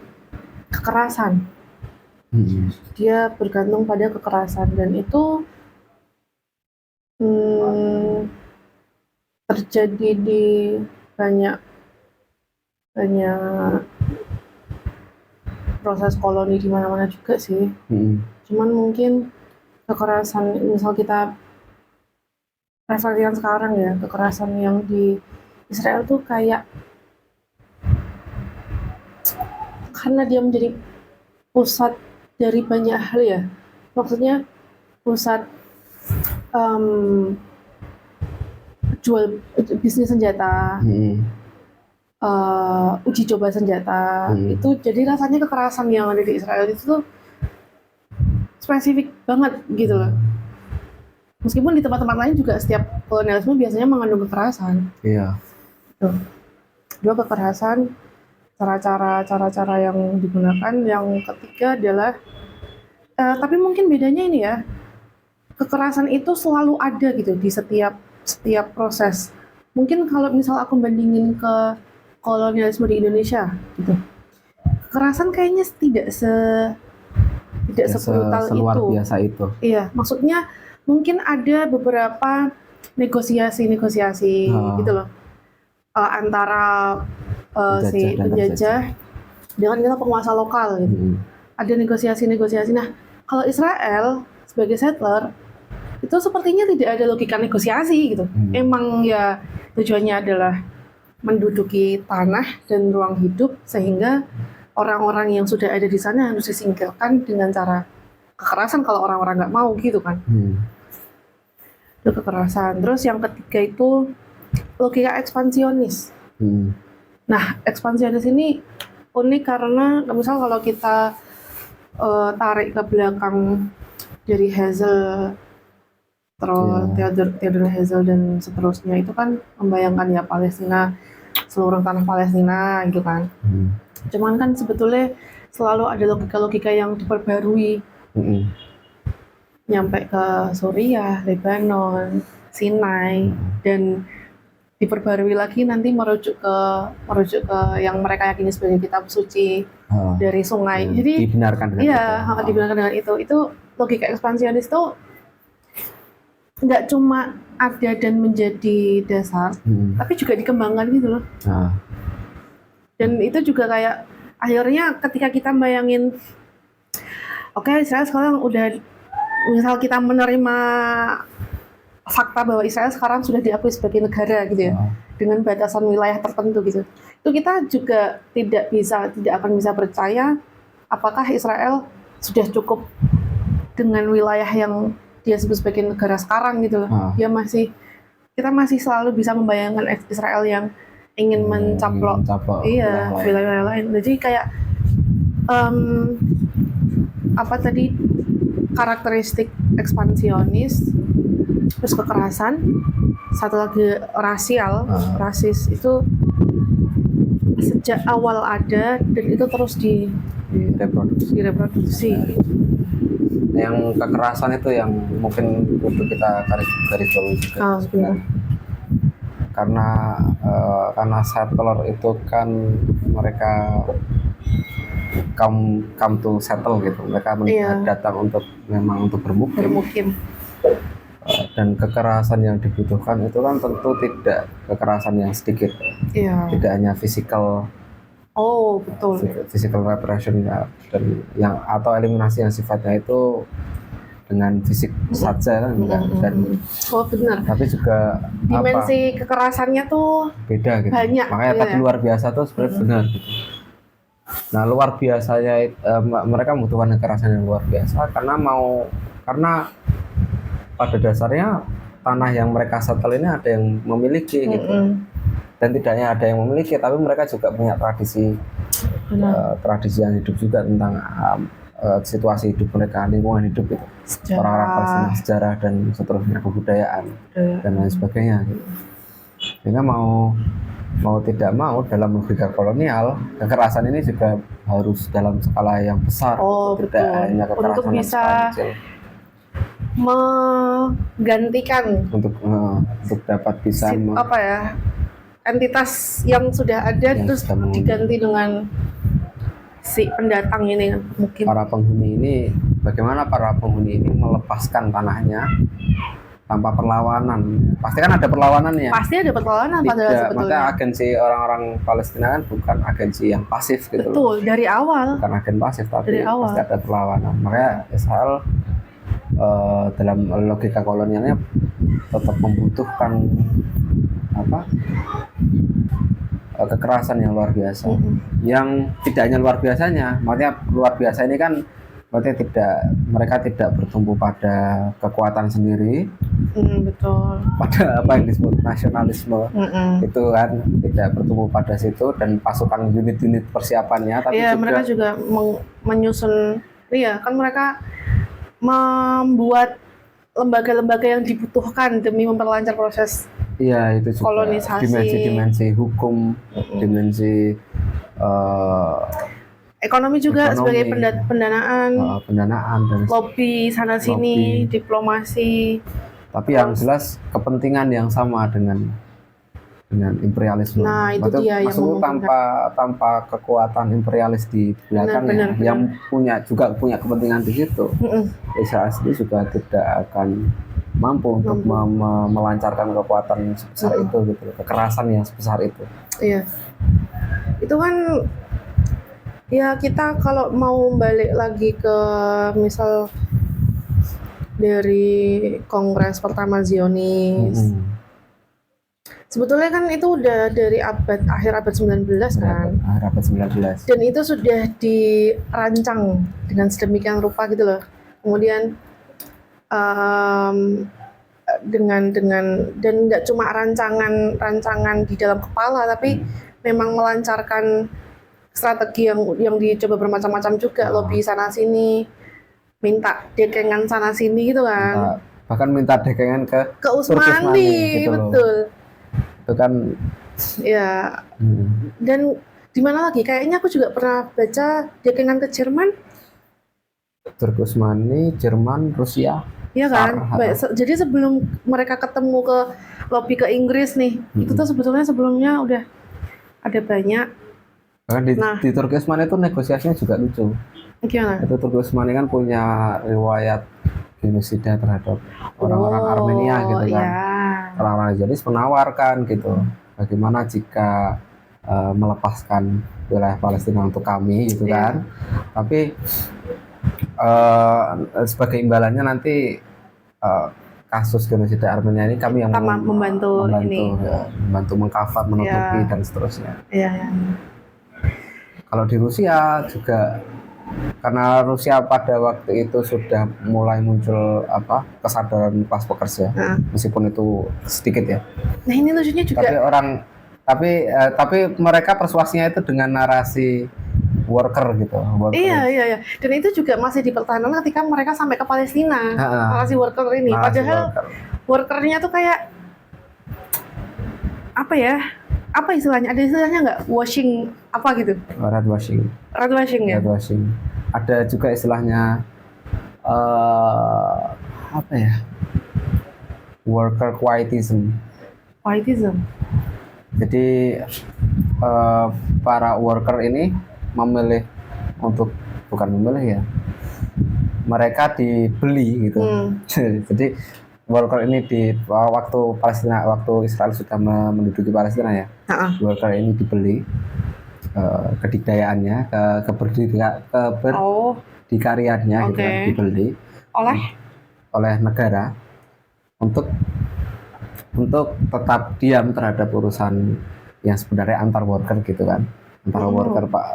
Speaker 1: kekerasan. Dia bergantung pada kekerasan, dan itu terjadi di banyak proses koloni di mana-mana juga sih. Cuman mungkin kekerasan, misal kita referensikan sekarang ya, kekerasan yang di Israel tuh kayak karena dia menjadi pusat dari banyak hal ya, maksudnya pusat jual bisnis senjata, uji coba senjata, itu jadi rasanya kekerasan yang ada di Israel itu tuh spesifik banget gitu loh. Meskipun di tempat-tempat lain juga setiap kolonialisme biasanya mengandung kekerasan.
Speaker 2: Iya.
Speaker 1: Tuh. Dua, kekerasan, cara-cara yang digunakan. Yang ketiga adalah tapi mungkin bedanya ini ya, kekerasan itu selalu ada gitu di setiap proses. Mungkin kalau misal aku bandingin ke kolonialisme di Indonesia gitu, kekerasan kayaknya tidak sebrutal
Speaker 2: seluar
Speaker 1: itu.
Speaker 2: Biasa itu.
Speaker 1: Iya, maksudnya mungkin ada beberapa negosiasi gitu loh, antara si penjajah dengan kita penguasa lokal gitu. Ada negosiasi. Nah, kalau Israel sebagai settler itu sepertinya tidak ada logika negosiasi gitu. Emang ya tujuannya adalah menduduki tanah dan ruang hidup, sehingga orang-orang yang sudah ada di sana harus disingkirkan dengan cara kekerasan kalau orang-orang nggak mau gitu kan. Itu kekerasan. Terus yang ketiga itu logika ekspansionis. Nah, ekspansionis ini unik karena misal kalau kita tarik ke belakang dari Herzl, terus Theodor Herzl dan seterusnya, itu kan membayangkan ya Palestina, seluruh tanah Palestina gitu kan. Cuman kan sebetulnya selalu ada logika-logika yang diperbarui, nyampe ke Suriah, Lebanon, Sinai, dan diperbarui lagi nanti merujuk ke yang mereka yakini sebagai kitab suci dari sungai. Jadi
Speaker 2: dibenarkan dengan
Speaker 1: itu. Dibenarkan dengan itu. Itu logika ekspansionis itu nggak cuma ada dan menjadi dasar, tapi juga dikembangkan gitu loh. Dan itu juga kayak akhirnya ketika kita bayangin, oke, Israel sekarang udah, misal kita menerima fakta bahwa Israel sekarang sudah diakui sebagai negara gitu ya, dengan batasan wilayah tertentu gitu. Itu kita juga tidak akan bisa percaya apakah Israel sudah cukup dengan wilayah yang dia sebut sebagai negara sekarang gitu loh. Kita masih selalu bisa membayangkan Israel yang ingin mencaplok wilayah lain. Jadi kayak karakteristik ekspansionis, terus kekerasan, satu lagi rasis itu sejak awal ada dan itu terus direproduksi.
Speaker 2: Yang kekerasan itu yang mungkin perlu kita garis bawahi juga. Karena settler itu kan mereka come to settle gitu. Mereka datang untuk bermukim. Dan kekerasan yang dibutuhkan itu kan tentu tidak kekerasan yang sedikit. Tidak hanya fisikal.
Speaker 1: Betul.
Speaker 2: Physical repression dan yang atau eliminasi yang sifatnya itu dengan fisik saja kan, dan
Speaker 1: benar.
Speaker 2: Tapi juga
Speaker 1: dimensi kekerasannya tuh
Speaker 2: beda gitu.
Speaker 1: Banyak.
Speaker 2: Makanya tadi luar biasa tuh sebenarnya benar gitu. Nah, luar biasanya mereka membutuhkan kekerasan yang luar biasa karena pada dasarnya tanah yang mereka setel ini ada yang memiliki gitu. Dan tidaknya ada yang memiliki, tapi mereka juga punya tradisi yang hidup juga tentang situasi hidup mereka, lingkungan hidup itu, orang-orang Palestina, sejarah dan seterusnya, kebudayaan dan lain sebagainya gitu. Sehingga mau tidak mau dalam logika kolonial, kekerasan ini juga harus dalam skala yang besar,
Speaker 1: tidak
Speaker 2: hanya kekerasan
Speaker 1: untuk bisa
Speaker 2: kecil,
Speaker 1: menggantikan
Speaker 2: untuk dapat bisa
Speaker 1: entitas yang sudah ada terus diganti dengan si pendatang ini. Mungkin
Speaker 2: bagaimana para penghuni ini melepaskan tanahnya tanpa perlawanan. Pasti kan ada perlawanannya.
Speaker 1: Pasti ada perlawanan pada sebetulnya.
Speaker 2: Maka agensi orang-orang Palestina kan bukan agensi yang pasif gitu.
Speaker 1: Betul, dari awal.
Speaker 2: Bukan agen pasif, tapi pasti ada perlawanan. Makanya Israel dalam logika kolonialnya tetap membutuhkan kekerasan yang luar biasa. Yang tidak hanya luar biasanya, maksudnya luar biasa ini kan mereka tidak bertumbuh pada kekuatan sendiri,
Speaker 1: betul,
Speaker 2: pada apa yang disebut nasionalisme, itu kan tidak bertumbuh pada situ, dan pasukan unit-unit persiapannya, tapi juga
Speaker 1: mereka juga menyusun, kan mereka membuat lembaga-lembaga yang dibutuhkan demi memperlancar proses
Speaker 2: itu juga
Speaker 1: kolonisasi,
Speaker 2: dimensi hukum, dimensi
Speaker 1: ekonomi juga, sebagai pendanaan
Speaker 2: dan
Speaker 1: lobby sana sini, diplomasi.
Speaker 2: Tapi yang jelas kepentingan yang sama dengan imperialisme.
Speaker 1: Nah, itu dia
Speaker 2: yang tanpa kekuatan imperialis di belakangnya, yang juga punya kepentingan di situ. Israel sendiri juga tidak akan mampu untuk melancarkan kekuatan sebesar itu gitu, kekerasan yang sebesar itu.
Speaker 1: Iya. Itu kan kita kalau mau balik lagi ke misal dari Kongres pertama Zionis. Sebetulnya kan itu udah dari akhir abad 19 kan.
Speaker 2: Akhir abad 19.
Speaker 1: Dan itu sudah dirancang dengan sedemikian rupa gitu loh. Kemudian dengan dan nggak cuma rancangan di dalam kepala, tapi memang melancarkan strategi yang dicoba bermacam-macam juga, lobby sana sini, minta dekengan sana sini gitu kan.
Speaker 2: Bahkan minta dekengan ke
Speaker 1: Usmani gitu, betul.
Speaker 2: Itu kan
Speaker 1: ya. Dan di mana lagi? Kayaknya aku juga pernah baca dekengan ke Jerman.
Speaker 2: Turki Utsmani, Jerman, Rusia.
Speaker 1: Iya kan? Jadi sebelum mereka ketemu ke lobby ke Inggris nih, itu tuh sebelumnya udah ada banyak.
Speaker 2: Di Turki Utsmani itu negosiasinya juga lucu.
Speaker 1: Gimana?
Speaker 2: Itu Turki Utsmani kan punya riwayat genosida terhadap orang-orang Armenia gitu kan. Orang-orang Zionis menawarkan gitu, bagaimana jika melepaskan wilayah Palestina untuk kami gitu kan. Tapi sebagai imbalannya nanti kasus genosida Armenia ini kami yang membantu mengcover, menutupi dan seterusnya. Kalau di Rusia juga, karena Rusia pada waktu itu sudah mulai muncul kesadaran kelas pekerja, meskipun itu sedikit ya.
Speaker 1: Nah, ini lucunya juga.
Speaker 2: Tapi mereka persuasinya itu dengan narasi worker gitu.
Speaker 1: Iya. Dan itu juga masih dipertahankan ketika mereka sampai ke Palestina. Narasi worker ini. Padahal workernya tuh kayak apa ya? Apa istilahnya? Ada istilahnya nggak? Washing apa gitu?
Speaker 2: Red washing ya. Red washing. Ada juga istilahnya apa ya? Worker quietism. Jadi para worker ini mereka dibeli gitu. Jadi worker ini waktu Israel sudah menduduki Palestina ya, worker ini dibeli, kedikdayaannya, keberdikariannya gitu kan, dibeli oleh negara untuk tetap diam terhadap urusan yang sebenarnya antar worker gitu kan, antara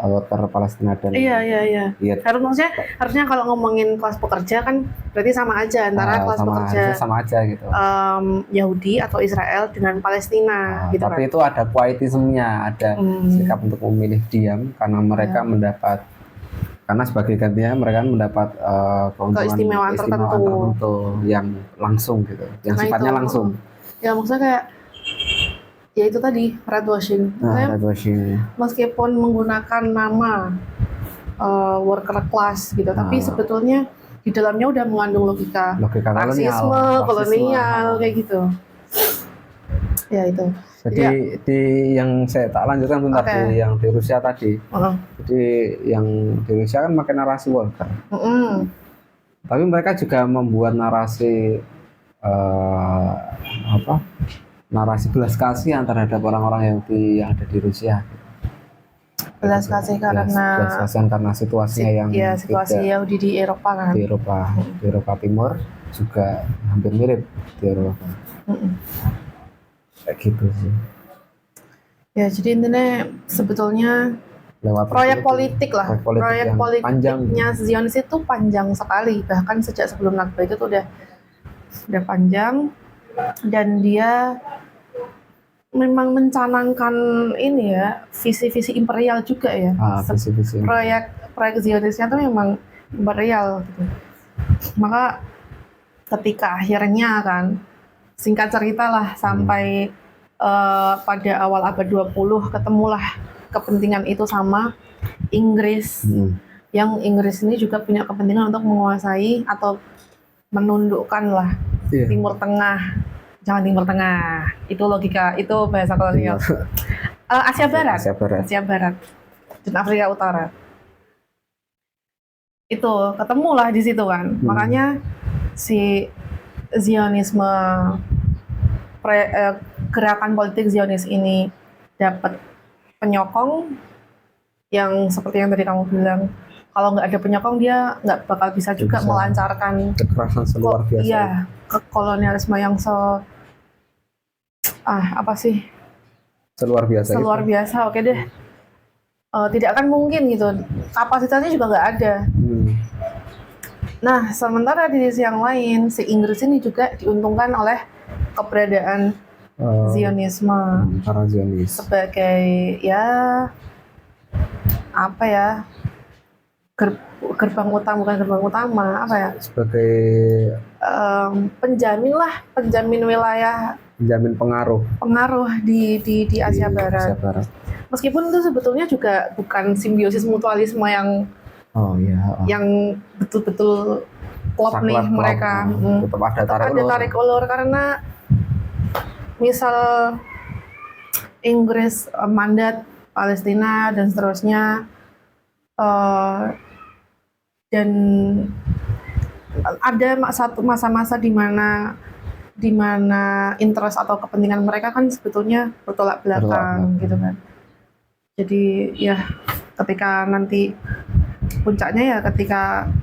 Speaker 2: worker Palestina dan
Speaker 1: Iya.
Speaker 2: iya,
Speaker 1: Harusnya kalau ngomongin kelas pekerja kan berarti sama aja antara kelas pekerja
Speaker 2: harusnya sama aja gitu.
Speaker 1: Yahudi atau Israel dengan Palestina gitu
Speaker 2: Tapi
Speaker 1: kan.
Speaker 2: itu ada quietism-nya, ada sikap untuk memilih diam karena mereka karena sebagai gantinya mereka mendapat keuntungan
Speaker 1: Keistimewaan tertentu
Speaker 2: yang langsung gitu, yang
Speaker 1: Karena
Speaker 2: sifatnya
Speaker 1: itu,
Speaker 2: langsung.
Speaker 1: Ya maksudnya kayak ya itu tadi red washing.
Speaker 2: Red washing.
Speaker 1: Meskipun menggunakan nama worker class gitu, tapi sebetulnya di dalamnya udah mengandung logika rasisme, kolonial kayak gitu. Ya itu.
Speaker 2: Jadi di yang saya tak lanjutkan bentar yang di Rusia tadi. Jadi yang di Rusia kan pakai narasi worker. Tapi mereka juga membuat narasi narasi belas kasihan terhadap orang-orang Yahudi yang ada di Rusia.
Speaker 1: Belas kasihan karena
Speaker 2: situasinya yang
Speaker 1: situasi Yahudi di Eropa kan.
Speaker 2: Di Eropa Timur juga hampir mirip di Eropa. Kayak gitu sih.
Speaker 1: Ya jadi intinya sebetulnya
Speaker 2: lewat
Speaker 1: proyek politik
Speaker 2: politiknya
Speaker 1: Zionis itu panjang sekali, bahkan sejak sebelum Nakba itu tuh udah panjang, dan dia memang mencanangkan ini ya visi-visi imperial juga ya.
Speaker 2: Visi-visi
Speaker 1: proyek Zionisnya tuh memang imperial gitu. Maka ketika akhirnya kan, singkat cerita lah, sampai pada awal abad 20 ketemulah kepentingan itu sama Inggris. Yang Inggris ini juga punya kepentingan untuk menguasai atau menundukkan lah Timur Tengah. Jangan Timur Tengah, itu logika, itu bahasa kolonial. Asia Barat dan Afrika Utara. Itu ketemulah di situ kan. Makanya si Zionisme, gerakan politik Zionis ini dapat penyokong yang seperti yang tadi kamu bilang. Kalau nggak ada penyokong, dia nggak bakal bisa juga melancarkan
Speaker 2: kekerasan seluar biasa.
Speaker 1: Iya, kolonialisme yang
Speaker 2: seluar
Speaker 1: biasa. Oke deh. Tidak akan mungkin gitu. Kapasitasnya juga nggak ada. Nah, sementara di sisi yang lain, si Inggris ini juga diuntungkan oleh keberadaan Zionisme
Speaker 2: para Zionis
Speaker 1: sebagai gerbang utama
Speaker 2: sebagai
Speaker 1: penjamin wilayah,
Speaker 2: penjamin pengaruh
Speaker 1: di Asia Barat. Meskipun itu sebetulnya juga bukan simbiosis mutualisme yang betul-betul klop nih mereka.
Speaker 2: Tetap ada
Speaker 1: tarik ulur karena misal Inggris mandat Palestina dan seterusnya, dan ada satu masa-masa di mana interest atau kepentingan mereka kan sebetulnya bertolak belakang gitu kan. Jadi ya ketika nanti puncaknya ya ketika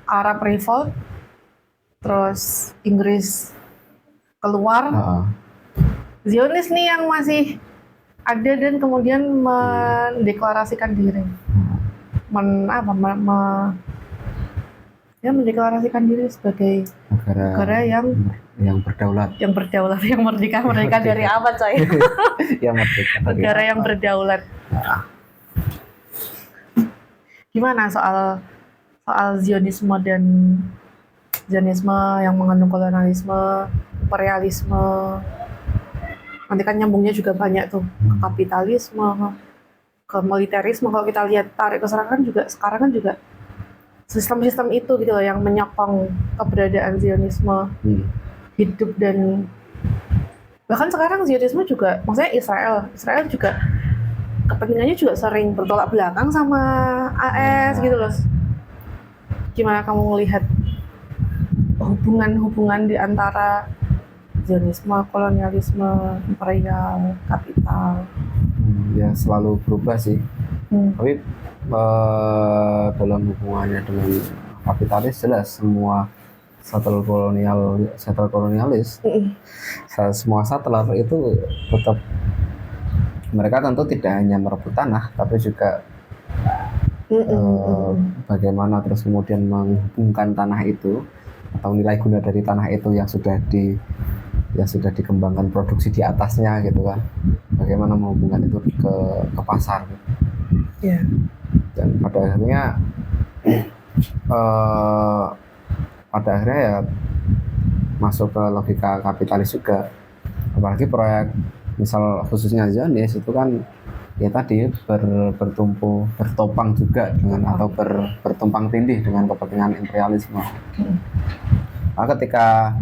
Speaker 1: Arab Revolt, terus Inggris keluar, Zionis nih yang masih ada dan kemudian mendeklarasikan diri, mendeklarasikan diri sebagai negara yang berdaulat, yang merdeka dari apa coy?
Speaker 2: Yang merdeka,
Speaker 1: negara yang berdaulat. Gimana soal Zionisme yang mengandung kolonialisme, imperialisme? Nanti kan nyambungnya juga banyak tuh, ke kapitalisme, ke militerisme. Kalau kita lihat tarik ke sekarang kan juga sistem-sistem itu gitu loh yang menyokong keberadaan Zionisme hidup. Dan bahkan sekarang Zionisme juga, maksudnya Israel juga kepentingannya juga sering bertolak belakang sama AS gitu loh. Gimana kamu melihat hubungan di antara Zionisme, kolonialisme, imperial, kapital?
Speaker 2: Ya selalu berubah sih. Tapi dalam hubungannya dengan kapitalis jelas semua kolonialis, semua settler itu tetap mereka tentu tidak hanya merebut tanah, tapi juga bagaimana terus kemudian menghubungkan tanah itu atau nilai guna dari tanah itu yang sudah dikembangkan produksi di atasnya gitu kan, bagaimana menghubungkan itu ke pasar gitu.
Speaker 1: Ya.
Speaker 2: Dan pada akhirnya ya masuk ke logika kapitalis juga, apalagi proyek misal khususnya Zionis itu kan ya tadi bertopang juga dengan atau bertumpang tindih dengan kepentingan imperialisme. Nah, ketika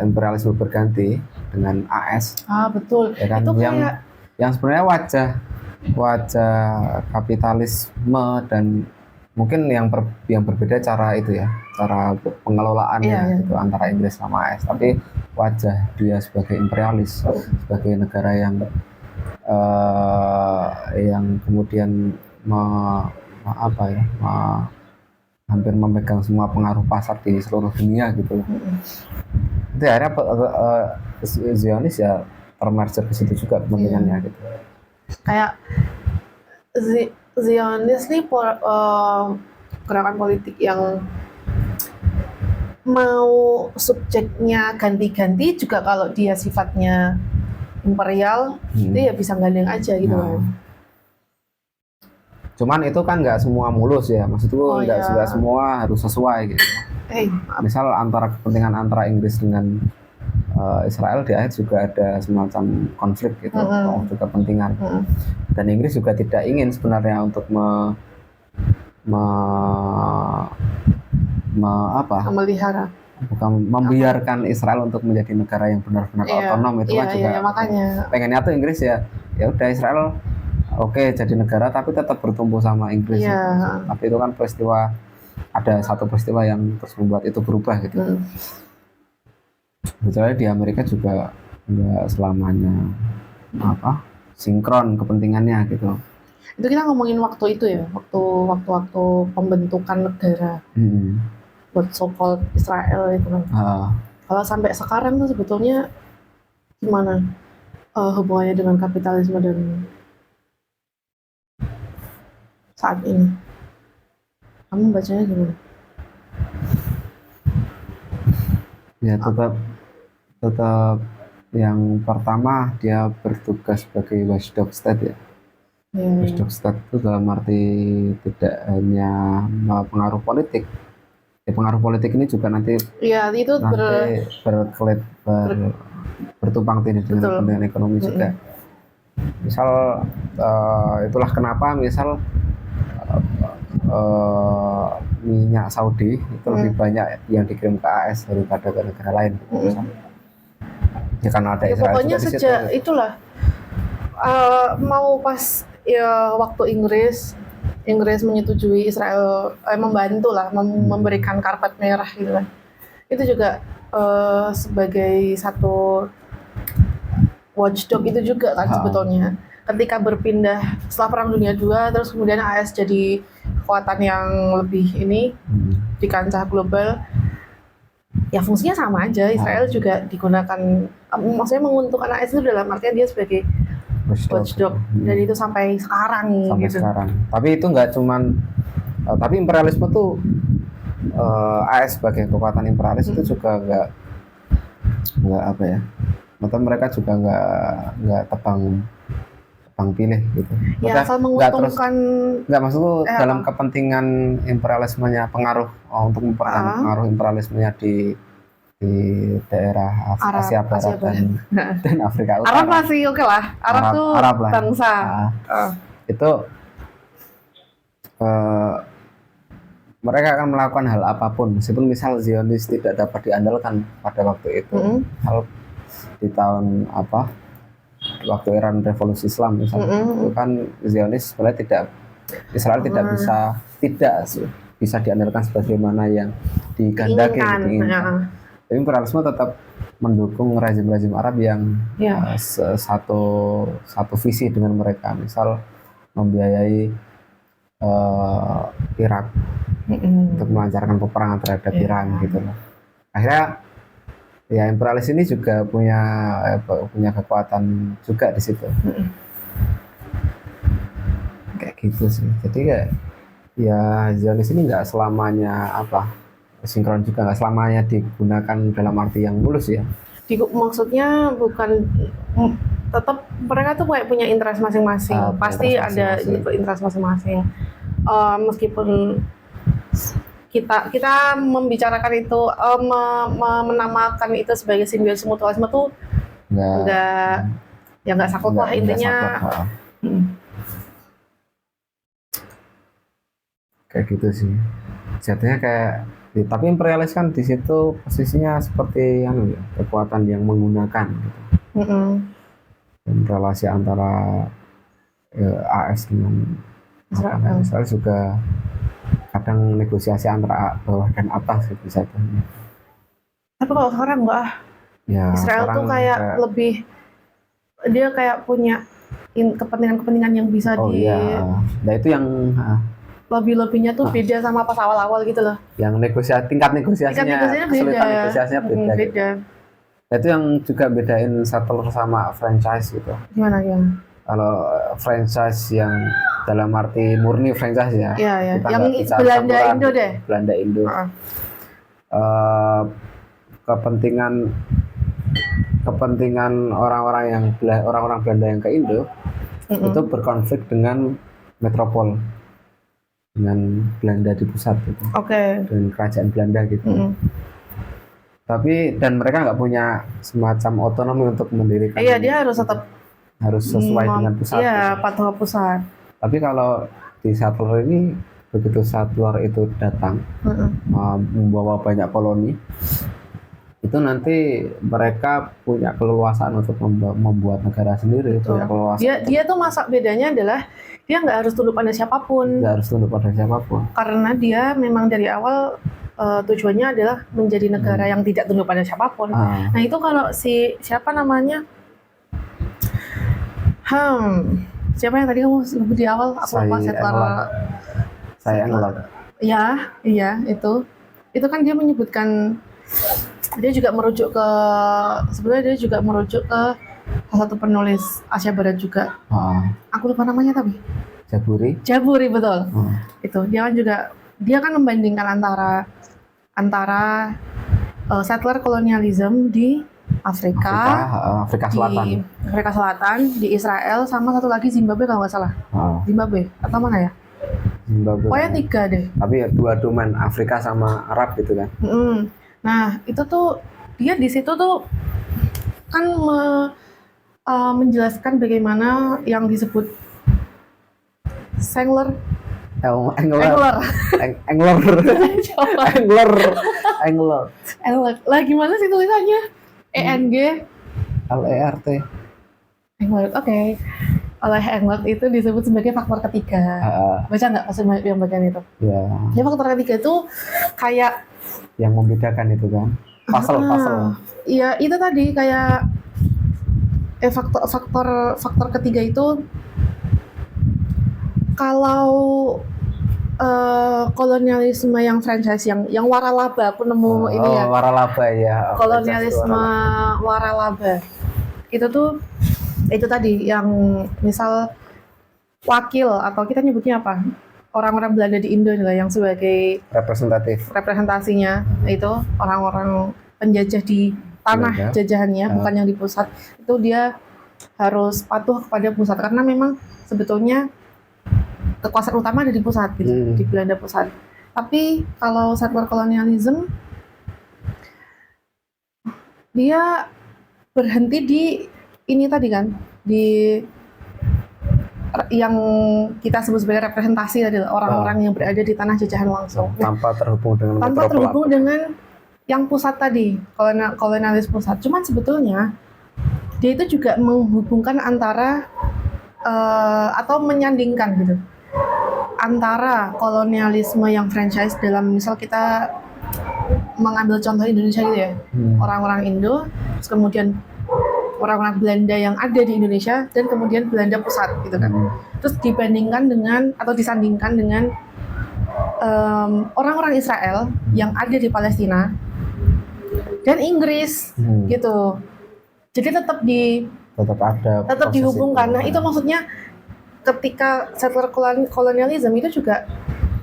Speaker 2: imperialisme berganti dengan AS,
Speaker 1: Betul.
Speaker 2: ya kan,
Speaker 1: Itu
Speaker 2: yang sebenarnya wajah kapitalisme, dan mungkin yang berbeda cara itu ya, cara pengelolaannya gitu antara Inggris sama AS, tapi wajah dia sebagai imperialis, sebagai negara yang kemudian hampir memegang semua pengaruh pasar di seluruh dunia gitu. Itu akhirnya Zionis ya termerger ke situ juga kepentingannya gitu.
Speaker 1: Kayak Zionis nih gerakan politik yang mau subjeknya ganti-ganti juga, kalau dia sifatnya imperial itu ya bisa gandeng aja gitu. Cuman
Speaker 2: itu kan nggak semua mulus ya, maksudku nggak semua harus sesuai gitu. Misal kepentingan antara Inggris dengan Israel di akhir juga ada semacam konflik gitu, konflik kepentingan. Dan Inggris juga tidak ingin sebenarnya untuk membiarkan Israel untuk menjadi negara yang benar-benar otonom. Itu kan juga
Speaker 1: makanya
Speaker 2: pengennya tuh Inggris ya udah Israel oke jadi negara tapi tetap bertumbuh sama Inggris. Tapi itu kan ada satu peristiwa yang terus membuat itu berubah gitu. Misalnya di Amerika juga nggak selamanya sinkron kepentingannya gitu.
Speaker 1: Itu kita ngomongin waktu itu ya, waktu pembentukan negara buat so-called Israel itu kan. Kalau sampai sekarang tuh sebetulnya gimana hubungannya dengan kapitalisme dan saat ini? Kamu bacanya gimana?
Speaker 2: Ya tetap yang pertama dia bertugas sebagai watchdog state ya. Watchdog state itu dalam arti tidak hanya pengaruh politik. Pengaruh politik ini juga nanti bertumpang tindih dengan kepentingan ekonomi juga. Misal itulah kenapa misal minyak Saudi itu lebih banyak yang dikirim ke AS daripada ke negara lain. Ya karena ada Israel
Speaker 1: pokoknya
Speaker 2: juga
Speaker 1: sejak itulah mau pas ya waktu Inggris menyetujui Israel membantu lah memberikan karpet merah gitu kan. Itu juga sebagai satu watchdog itu juga kan sebetulnya. Ketika berpindah setelah Perang Dunia II, terus kemudian AS jadi kekuatan yang lebih ini di kancah global, ya fungsinya sama aja. Israel juga digunakan, maksudnya menguntungkan AS itu dalam artian dia sebagai watchdog. Dan itu sampai sekarang gitu.
Speaker 2: Tapi itu nggak cuman, tapi imperialisme tuh AS sebagai kekuatan imperialis itu juga nggak apa ya, mereka juga nggak tebang pilih gitu.
Speaker 1: Ya asal menguntungkan.
Speaker 2: Nggak maksudku dalam kepentingan imperialismenya, pengaruh untuk mempertahankan pengaruh imperialismenya di daerah Asia Barat dan Afrika Utara.
Speaker 1: Arab masih oke lah. Arab tuh bangsa.
Speaker 2: Itu mereka akan melakukan hal apapun meskipun misal Zionis tidak dapat diandalkan pada waktu itu. Hal di tahun waktu Iran revolusi Islam misalnya, itu kan Zionis sebenarnya Israel tidak bisa diandalkan sebagaimana yang diinginkan. Tapi imperialisme tetap mendukung rezim-rezim Arab yang satu visi dengan mereka, misal membiayai Irak untuk melancarkan peperangan terhadap Iran gitu loh. Akhirnya Ya imperialis ini juga punya kekuatan juga di situ. Kayak gitu sih. Jadi kayak ya Zionis ini nggak selamanya sinkron juga, nggak selamanya digunakan dalam arti yang mulus ya.
Speaker 1: Maksudnya bukan tetap mereka tuh kayak punya interest masing-masing. Pasti
Speaker 2: interest
Speaker 1: ada
Speaker 2: masing-masing.
Speaker 1: interest masing-masing. Meskipun kita membicarakan itu, menamakan itu sebagai simbiosis mutualisme tuh nggak saklek lah intinya.
Speaker 2: Kayak gitu sih. Jadinya kayak tapi imperialis kan di situ posisinya seperti kekuatan yang menggunakan gitu. Dan relasi antara AS dengan Israel juga kadang negosiasi antara bawah dan atas gitu bisa.
Speaker 1: Tapi kalau sekarang enggak,
Speaker 2: ya,
Speaker 1: Israel tuh kayak lebih, dia kayak punya kepentingan-kepentingan yang bisa
Speaker 2: nah itu yang
Speaker 1: lobby-lobbynya tuh beda sama pas awal-awal gitu loh.
Speaker 2: Yang tingkat negosiasinya
Speaker 1: beda.
Speaker 2: Itu yang juga bedain settler sama franchise gitu.
Speaker 1: Gimana ya?
Speaker 2: Kalau franchise yang dalam arti murni franchise ya.
Speaker 1: Iya. Yang Belanda Indo deh.
Speaker 2: Belanda Indo. Kepentingan orang-orang Belanda yang ke Indo itu berkonflik dengan metropol, dengan Belanda di pusat gitu. Dengan kerajaan Belanda gitu. Tapi dan mereka nggak punya semacam otonomi untuk mendirikan.
Speaker 1: Iya, dia harus tetap
Speaker 2: sesuai dengan pusat.
Speaker 1: Iya, patuh pusat.
Speaker 2: Tapi kalau di settler ini, begitu settler itu datang membawa banyak koloni, itu nanti mereka punya keleluasaan untuk membuat negara sendiri. Punya keleluasaan.
Speaker 1: Dia tuh bedanya adalah dia nggak harus tunduk pada siapapun. Karena dia memang dari awal tujuannya adalah menjadi negara yang tidak tunduk pada siapapun. Nah itu kalau siapa namanya? Siapa yang tadi kamu sebut di awal? Aku lupa settler.
Speaker 2: Saya Englot.
Speaker 1: Iya itu. Itu kan dia menyebutkan, dia juga merujuk ke salah satu penulis Asia Barat juga. Aku lupa namanya tapi. Jaburi betul. Itu dia kan membandingkan antara settler kolonialisme di Afrika Selatan, di Israel, sama satu lagi Zimbabwe kalau nggak salah. Zimbabwe atau mana ya? Pokoknya 3 deh.
Speaker 2: Tapi ya 2 domain, Afrika sama Arab gitu kan.
Speaker 1: Nah itu tuh dia di situ tuh kan menjelaskan bagaimana yang disebut Engler. Lah gimana sih tulisannya? ENG
Speaker 2: LERT.
Speaker 1: Englert, oke. Oleh Englert itu disebut sebagai faktor ketiga. Baca nggak pas yang bagian itu?
Speaker 2: Iya.
Speaker 1: Ya faktor ketiga itu kayak
Speaker 2: yang membedakan itu kan. Pasal.
Speaker 1: Iya, itu tadi kayak faktor ketiga itu kalau kolonialisme yang franchise yang waralaba, aku nemu ini ya.
Speaker 2: Waralaba ya.
Speaker 1: Kolonialisme waralaba. Itu tuh itu tadi yang misal wakil atau kita nyebutnya apa? Orang-orang Belanda di Indo juga yang sebagai representasinya itu orang-orang penjajah di tanah jajahannya, bukan yang di pusat. Itu dia harus patuh kepada pusat karena memang sebetulnya kekuasaan utama ada di pusat gitu, di Belanda pusat. Tapi kalau settler kolonialisme dia berhenti di ini tadi kan, di yang kita sebut sebagai representasi tadi, orang-orang yang berada di tanah jajahan langsung.
Speaker 2: Tanpa terhubung dengan
Speaker 1: yang pusat tadi, kolonialis pusat. Cuman sebetulnya dia itu juga menghubungkan antara atau menyandingkan gitu antara kolonialisme yang franchise dalam misal kita mengambil contoh Indonesia gitu ya, orang-orang Indo, terus kemudian orang-orang Belanda yang ada di Indonesia dan kemudian Belanda pusat gitu kan. Terus dibandingkan dengan atau disandingkan dengan orang-orang Israel yang ada di Palestina dan Inggris gitu. Jadi tetap
Speaker 2: tetap
Speaker 1: dihubungkan. Nah, itu maksudnya ketika settler kolonialisme itu juga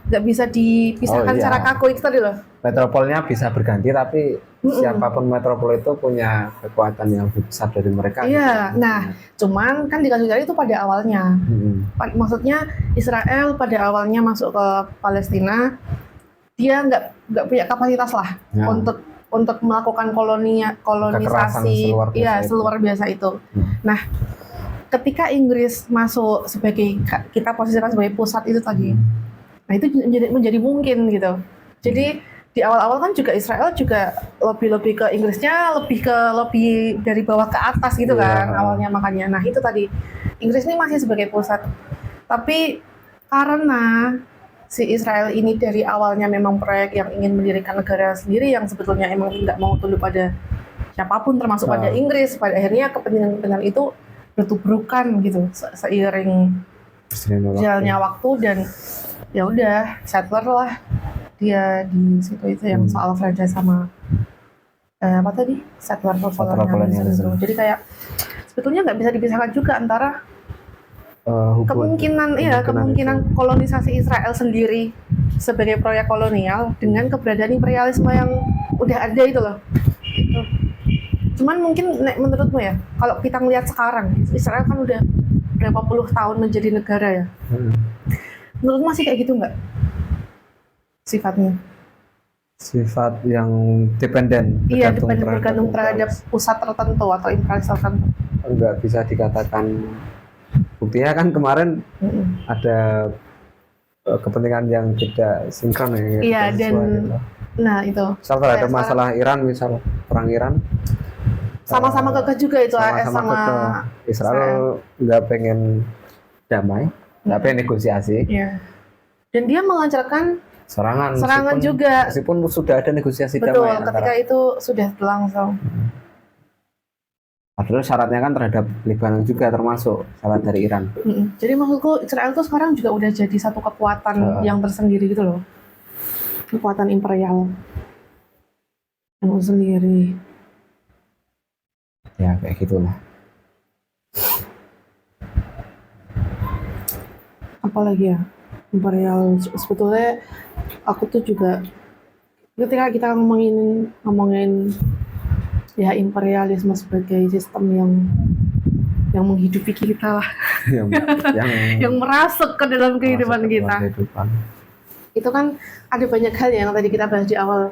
Speaker 1: nggak bisa dipisahkan secara kaku itu tadi loh.
Speaker 2: Metropolnya bisa berganti, tapi siapapun metropol itu punya kekuatan yang lebih besar dari mereka.
Speaker 1: Iya, gitu. Nah, cuman kan di kasus itu pada awalnya, maksudnya Israel pada awalnya masuk ke Palestina, dia nggak punya kapasitas lah untuk melakukan kolonisasi, seluar biasa itu. Nah, ketika Inggris masuk sebagai, kita posisikan sebagai pusat itu tadi. Nah, itu menjadi mungkin gitu. Jadi di awal-awal kan juga Israel juga lobby ke Inggrisnya lebih dari bawah ke atas gitu kan awalnya, makanya. Nah, itu tadi Inggris ini masih sebagai pusat. Tapi karena si Israel ini dari awalnya memang proyek yang ingin mendirikan negara sendiri yang sebetulnya emang nggak mau tunduk pada siapapun termasuk pada Inggris, pada akhirnya kepentingan itu bertubrukan gitu seiring jalannya waktu, dan ya udah settler lah dia di situ itu yang soal franchise sama apa tadi settler kolonialisme. Jadi kayak sebetulnya nggak bisa dipisahkan juga antara kemungkinan kolonisasi Israel sendiri sebagai proyek kolonial dengan keberadaan imperialisme yang udah ada itu loh. Gitu. Cuman mungkin menurutmu ya, kalau kita ngelihat sekarang Israel kan udah berapa puluh tahun menjadi negara ya. Menurut masih kayak gitu nggak sifatnya?
Speaker 2: Sifat yang dependen,
Speaker 1: bergantung terhadap pusat tertentu atau imperialis tertentu.
Speaker 2: Nggak bisa dikatakan. Buktinya kan kemarin ada kepentingan yang tidak sinkron ya.
Speaker 1: Iya, dan nah itu.
Speaker 2: Misal ada masalah Iran, misal perang Iran.
Speaker 1: Sama-sama kekeh juga itu sama
Speaker 2: Israel nggak pengen damai. Nggak pengen negosiasi.
Speaker 1: Iya. Dan dia melancarkan serangan juga.
Speaker 2: Meskipun sudah ada negosiasi damai.
Speaker 1: Betul, ketika itu sudah berlangsung.
Speaker 2: Padahal syaratnya kan terhadap Lebanon juga termasuk syarat dari Iran.
Speaker 1: Jadi maksudku Israel tuh sekarang juga udah jadi satu kekuatan yang tersendiri gitu loh. Kekuatan imperial yang sendiri.
Speaker 2: Ya kayak gitulah.
Speaker 1: Apalagi ya imperial, sebetulnya aku tuh juga ketika kita ngomongin ya imperialisme sebagai sistem yang menghidupi kita lah, yang merasuk ke dalam kehidupan kita. Itu kan ada banyak hal yang tadi kita bahas di awal.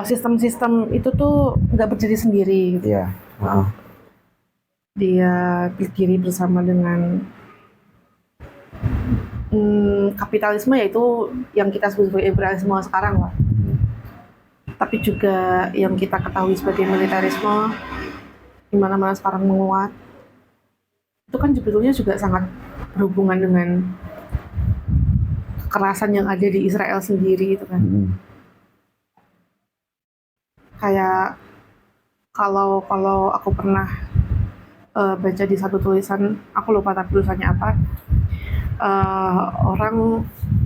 Speaker 1: Sistem-sistem itu tuh nggak berdiri sendiri. Gitu. Dia berdiri bersama dengan kapitalisme, yaitu yang kita sebut sebagai imperialisme sekarang lah. Tapi juga yang kita ketahui sebagai militerisme di mana-mana sekarang menguat. Itu kan sebetulnya juga sangat berhubungan dengan kekerasan yang ada di Israel sendiri itu kan. Kayak kalau aku pernah baca di satu tulisan, aku lupa tapi tulisannya apa.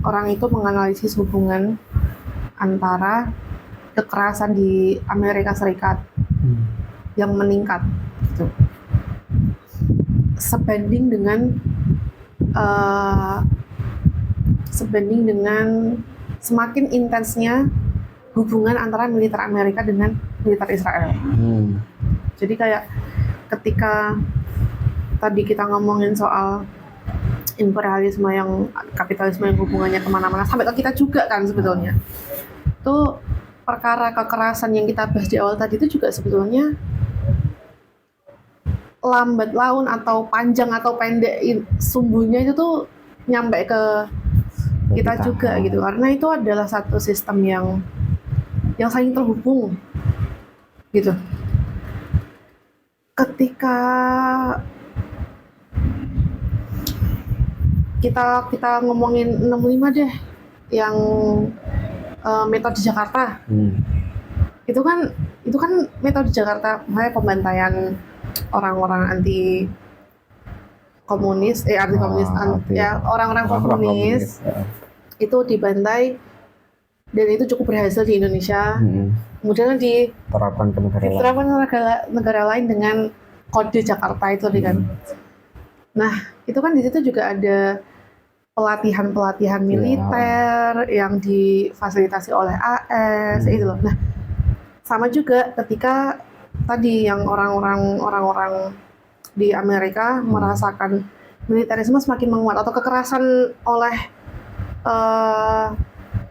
Speaker 1: Orang itu menganalisis hubungan antara kekerasan di Amerika Serikat yang meningkat gitu, sebanding dengan semakin intensnya hubungan antara militer Amerika dengan militer Israel. Jadi kayak ketika tadi kita ngomongin soal imperialisme yang kapitalisme yang hubungannya kemana-mana sampai ke kita juga kan sebetulnya. Itu perkara kekerasan yang kita bahas di awal tadi itu juga sebetulnya lambat laun atau panjang atau pendek sumbunya itu tuh nyampe ke kita juga gitu, karena itu adalah satu sistem yang saling terhubung gitu. Ketika kita ngomongin 65 deh yang metode Jakarta. Itu kan metode Jakarta, makanya pembantaian orang-orang anti komunis, orang-orang komunis itu dibantai dan itu cukup berhasil di Indonesia. Kemudian
Speaker 2: Terapkan ke negara lain.
Speaker 1: diterapkan ke negara lain dengan kode Jakarta itu tadi kan. Nah, itu kan di situ juga ada pelatihan-pelatihan militer yang difasilitasi oleh AS itu loh. Nah, sama juga ketika tadi yang orang-orang di Amerika merasakan militerisme semakin menguat atau kekerasan oleh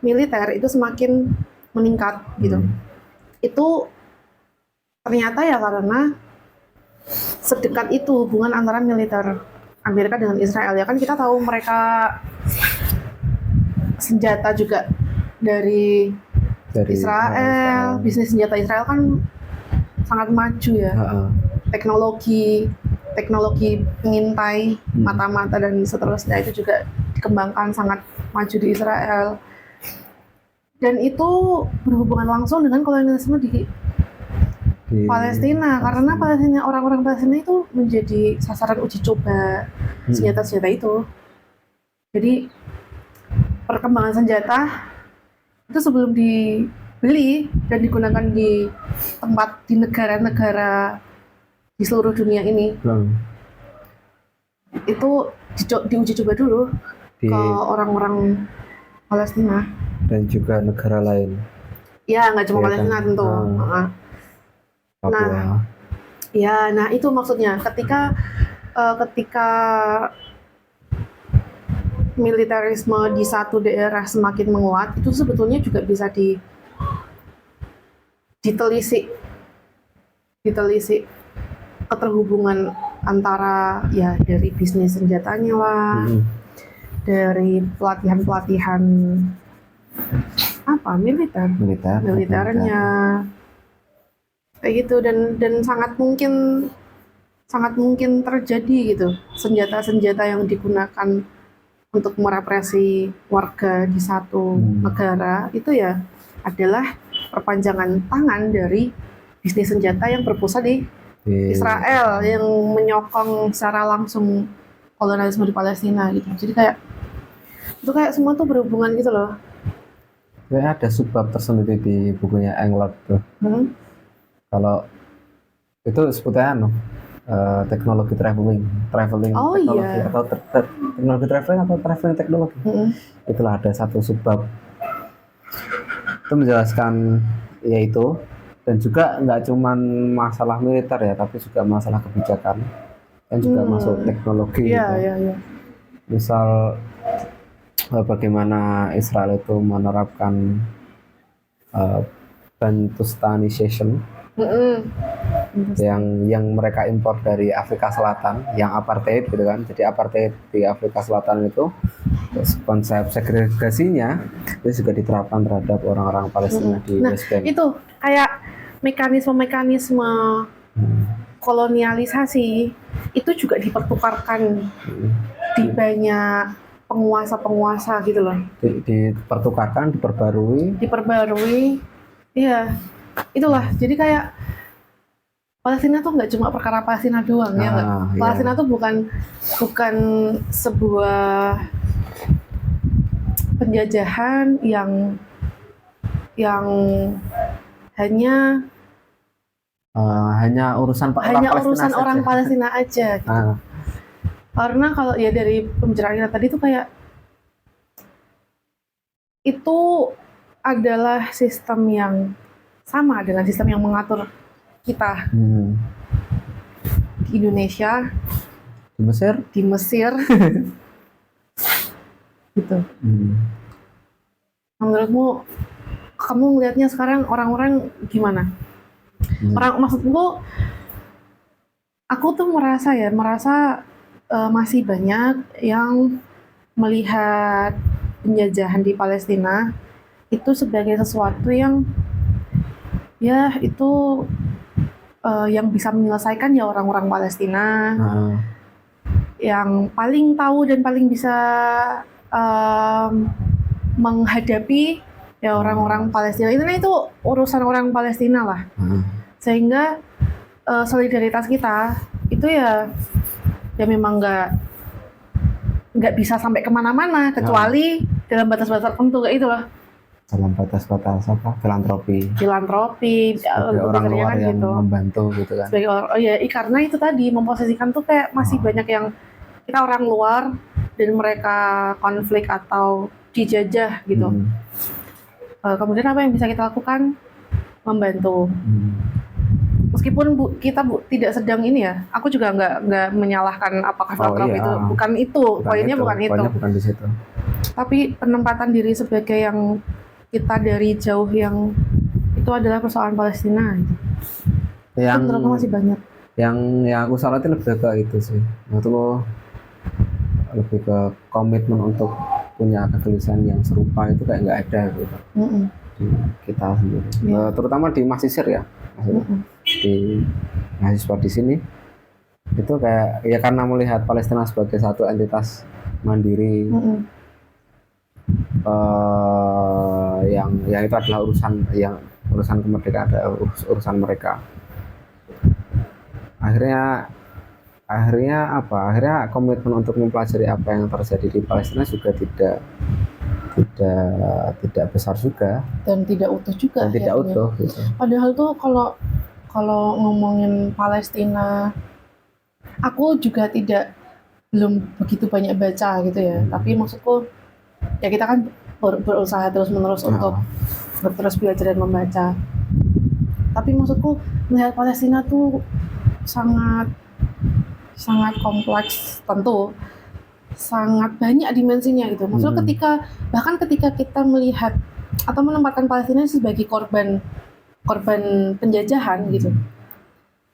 Speaker 1: militer itu semakin meningkat gitu. Itu ternyata ya karena sedekat itu hubungan antara militer Amerika dengan Israel. Ya kan kita tahu mereka senjata juga dari Israel. Bisnis senjata Israel kan sangat maju ya. Teknologi pengintai mata-mata dan seterusnya itu juga dikembangkan sangat maju di Israel. Dan itu berhubungan langsung dengan kolonialisme di Palestina, karena orang-orang Palestina itu menjadi sasaran uji coba senjata-senjata itu. Jadi perkembangan senjata itu sebelum dibeli dan digunakan di tempat di negara-negara di seluruh dunia ini, itu diuji coba dulu ke orang-orang Palestina
Speaker 2: dan juga negara lain.
Speaker 1: Ya, nggak cuma Palestina tentu. Nah itu maksudnya ketika militerisme di satu daerah semakin menguat, itu sebetulnya juga bisa ditelisik keterhubungan antara ya dari bisnis senjatanya lah, dari pelatihan militernya kayak gitu, dan sangat mungkin terjadi gitu senjata-senjata yang digunakan untuk merepresi warga di satu negara itu ya adalah perpanjangan tangan dari bisnis senjata yang berpusat di Israel yang menyokong secara langsung kolonialisme di Palestina gitu. Jadi kayak semua tuh berhubungan gitu loh.
Speaker 2: Kayak ada subbab tersendiri di bukunya Englert tuh. Kalau itu sebutnya teknologi traveling teknologi atau teknologi traveling atau traveling teknologi. Itulah ada satu subbab itu menjelaskan yaitu, dan juga nggak cuman masalah militer ya, tapi juga masalah kebijakan dan juga masuk teknologi. Misal bagaimana Israel itu menerapkan Bantustanization yang mereka impor dari Afrika Selatan, yang apartheid gitu kan. Jadi apartheid di Afrika Selatan itu konsep segregasinya itu juga diterapkan terhadap orang-orang Palestina di West Bank.
Speaker 1: Itu kayak mekanisme kolonialisasi itu juga dipertukarkan di banyak penguasa gitu loh.
Speaker 2: Dipertukarkan, diperbarui. Iya. Itulah, jadi kayak Palestina tuh nggak cuma perkara Palestina doang ya nggak? Palestina tuh bukan sebuah penjajahan yang hanya urusan
Speaker 1: orang Palestina aja gitu. Karena kalau ya dari pembicaraan kita tadi tuh kayak itu adalah sistem yang sama dengan sistem yang mengatur kita di Indonesia, di Mesir, gitu. Menurutmu, kamu ngelihatnya sekarang orang-orang gimana? Maksudku, aku tuh merasa masih banyak yang melihat penjajahan di Palestina itu sebagai sesuatu yang ya itu yang bisa menyelesaikan ya orang-orang Palestina, yang paling tahu dan paling bisa menghadapi ya orang-orang Palestina. Itu urusan orang Palestina lah. Sehingga solidaritas kita itu ya memang nggak bisa sampai kemana-mana kecuali dalam batas-batas tertentu kayak itu loh.
Speaker 2: dalam batas-batas apa filantropi
Speaker 1: filantropi,
Speaker 2: sebagai
Speaker 1: lebih
Speaker 2: orang
Speaker 1: kerja
Speaker 2: luar
Speaker 1: kan
Speaker 2: yang
Speaker 1: gitu.
Speaker 2: membantu gitu kan.
Speaker 1: Sebagai orang, oh ya, karena itu tadi memposisikan tuh kayak masih
Speaker 2: Oh.
Speaker 1: banyak yang kita orang luar dan mereka konflik atau dijajah gitu. Kemudian apa yang bisa kita lakukan? Membantu. Meskipun kita tidak sedang ini ya, aku juga nggak menyalahkan apakah filantropi itu, bukan itu, poinnya bukan itu.
Speaker 2: Poinnya bukan di situ.
Speaker 1: Tapi penempatan diri sebagai yang kita dari jauh yang itu adalah persoalan Palestina.
Speaker 2: Yang
Speaker 1: itu menurutku masih banyak.
Speaker 2: Yang aku sorotin lebih ke itu sih. Menurutku lebih ke komitmen untuk punya kegelisahan yang serupa itu kayak nggak ada gitu di kita sendiri. Terutama di mahasiswa ya. Di mahasiswa di sini itu kayak ya karena melihat Palestina sebagai satu entitas mandiri yang itu adalah urusan kemerdekaan, urusan mereka. Akhirnya komitmen untuk mempelajari apa yang terjadi di Palestina juga tidak besar juga
Speaker 1: dan tidak utuh juga.
Speaker 2: Tidak utuh gitu.
Speaker 1: Padahal tuh kalau ngomongin Palestina, aku juga belum begitu banyak baca gitu ya. Tapi maksudku ya kita kan berusaha terus-menerus untuk terus belajar dan membaca. Tapi maksudku melihat Palestina tuh sangat kompleks, tentu sangat banyak dimensinya gitu. Maksudnya bahkan ketika kita melihat atau menempatkan Palestina sebagai korban penjajahan gitu,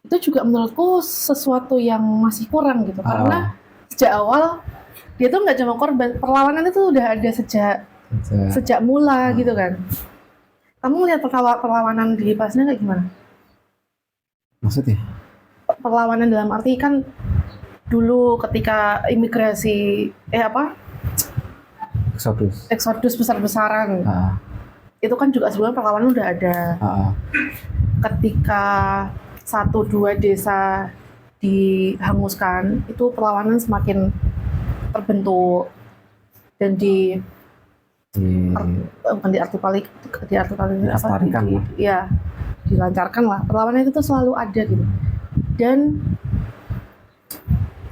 Speaker 1: itu juga menurutku sesuatu yang masih kurang gitu. Karena sejak awal dia tuh nggak cuma korban, perlawanan itu udah ada sejak mula gitu kan. Kamu melihat perlawanan di Palestina kayak gimana?
Speaker 2: Maksudnya?
Speaker 1: Perlawanan dalam arti kan dulu ketika imigrasi Eksodus besar-besaran. Itu kan juga sebenarnya perlawanan udah ada. Ketika 1-2 desa dihanguskan, itu perlawanan semakin terbentuk dan dilancarkan lah. Perlawanan itu tuh selalu ada gitu. Dan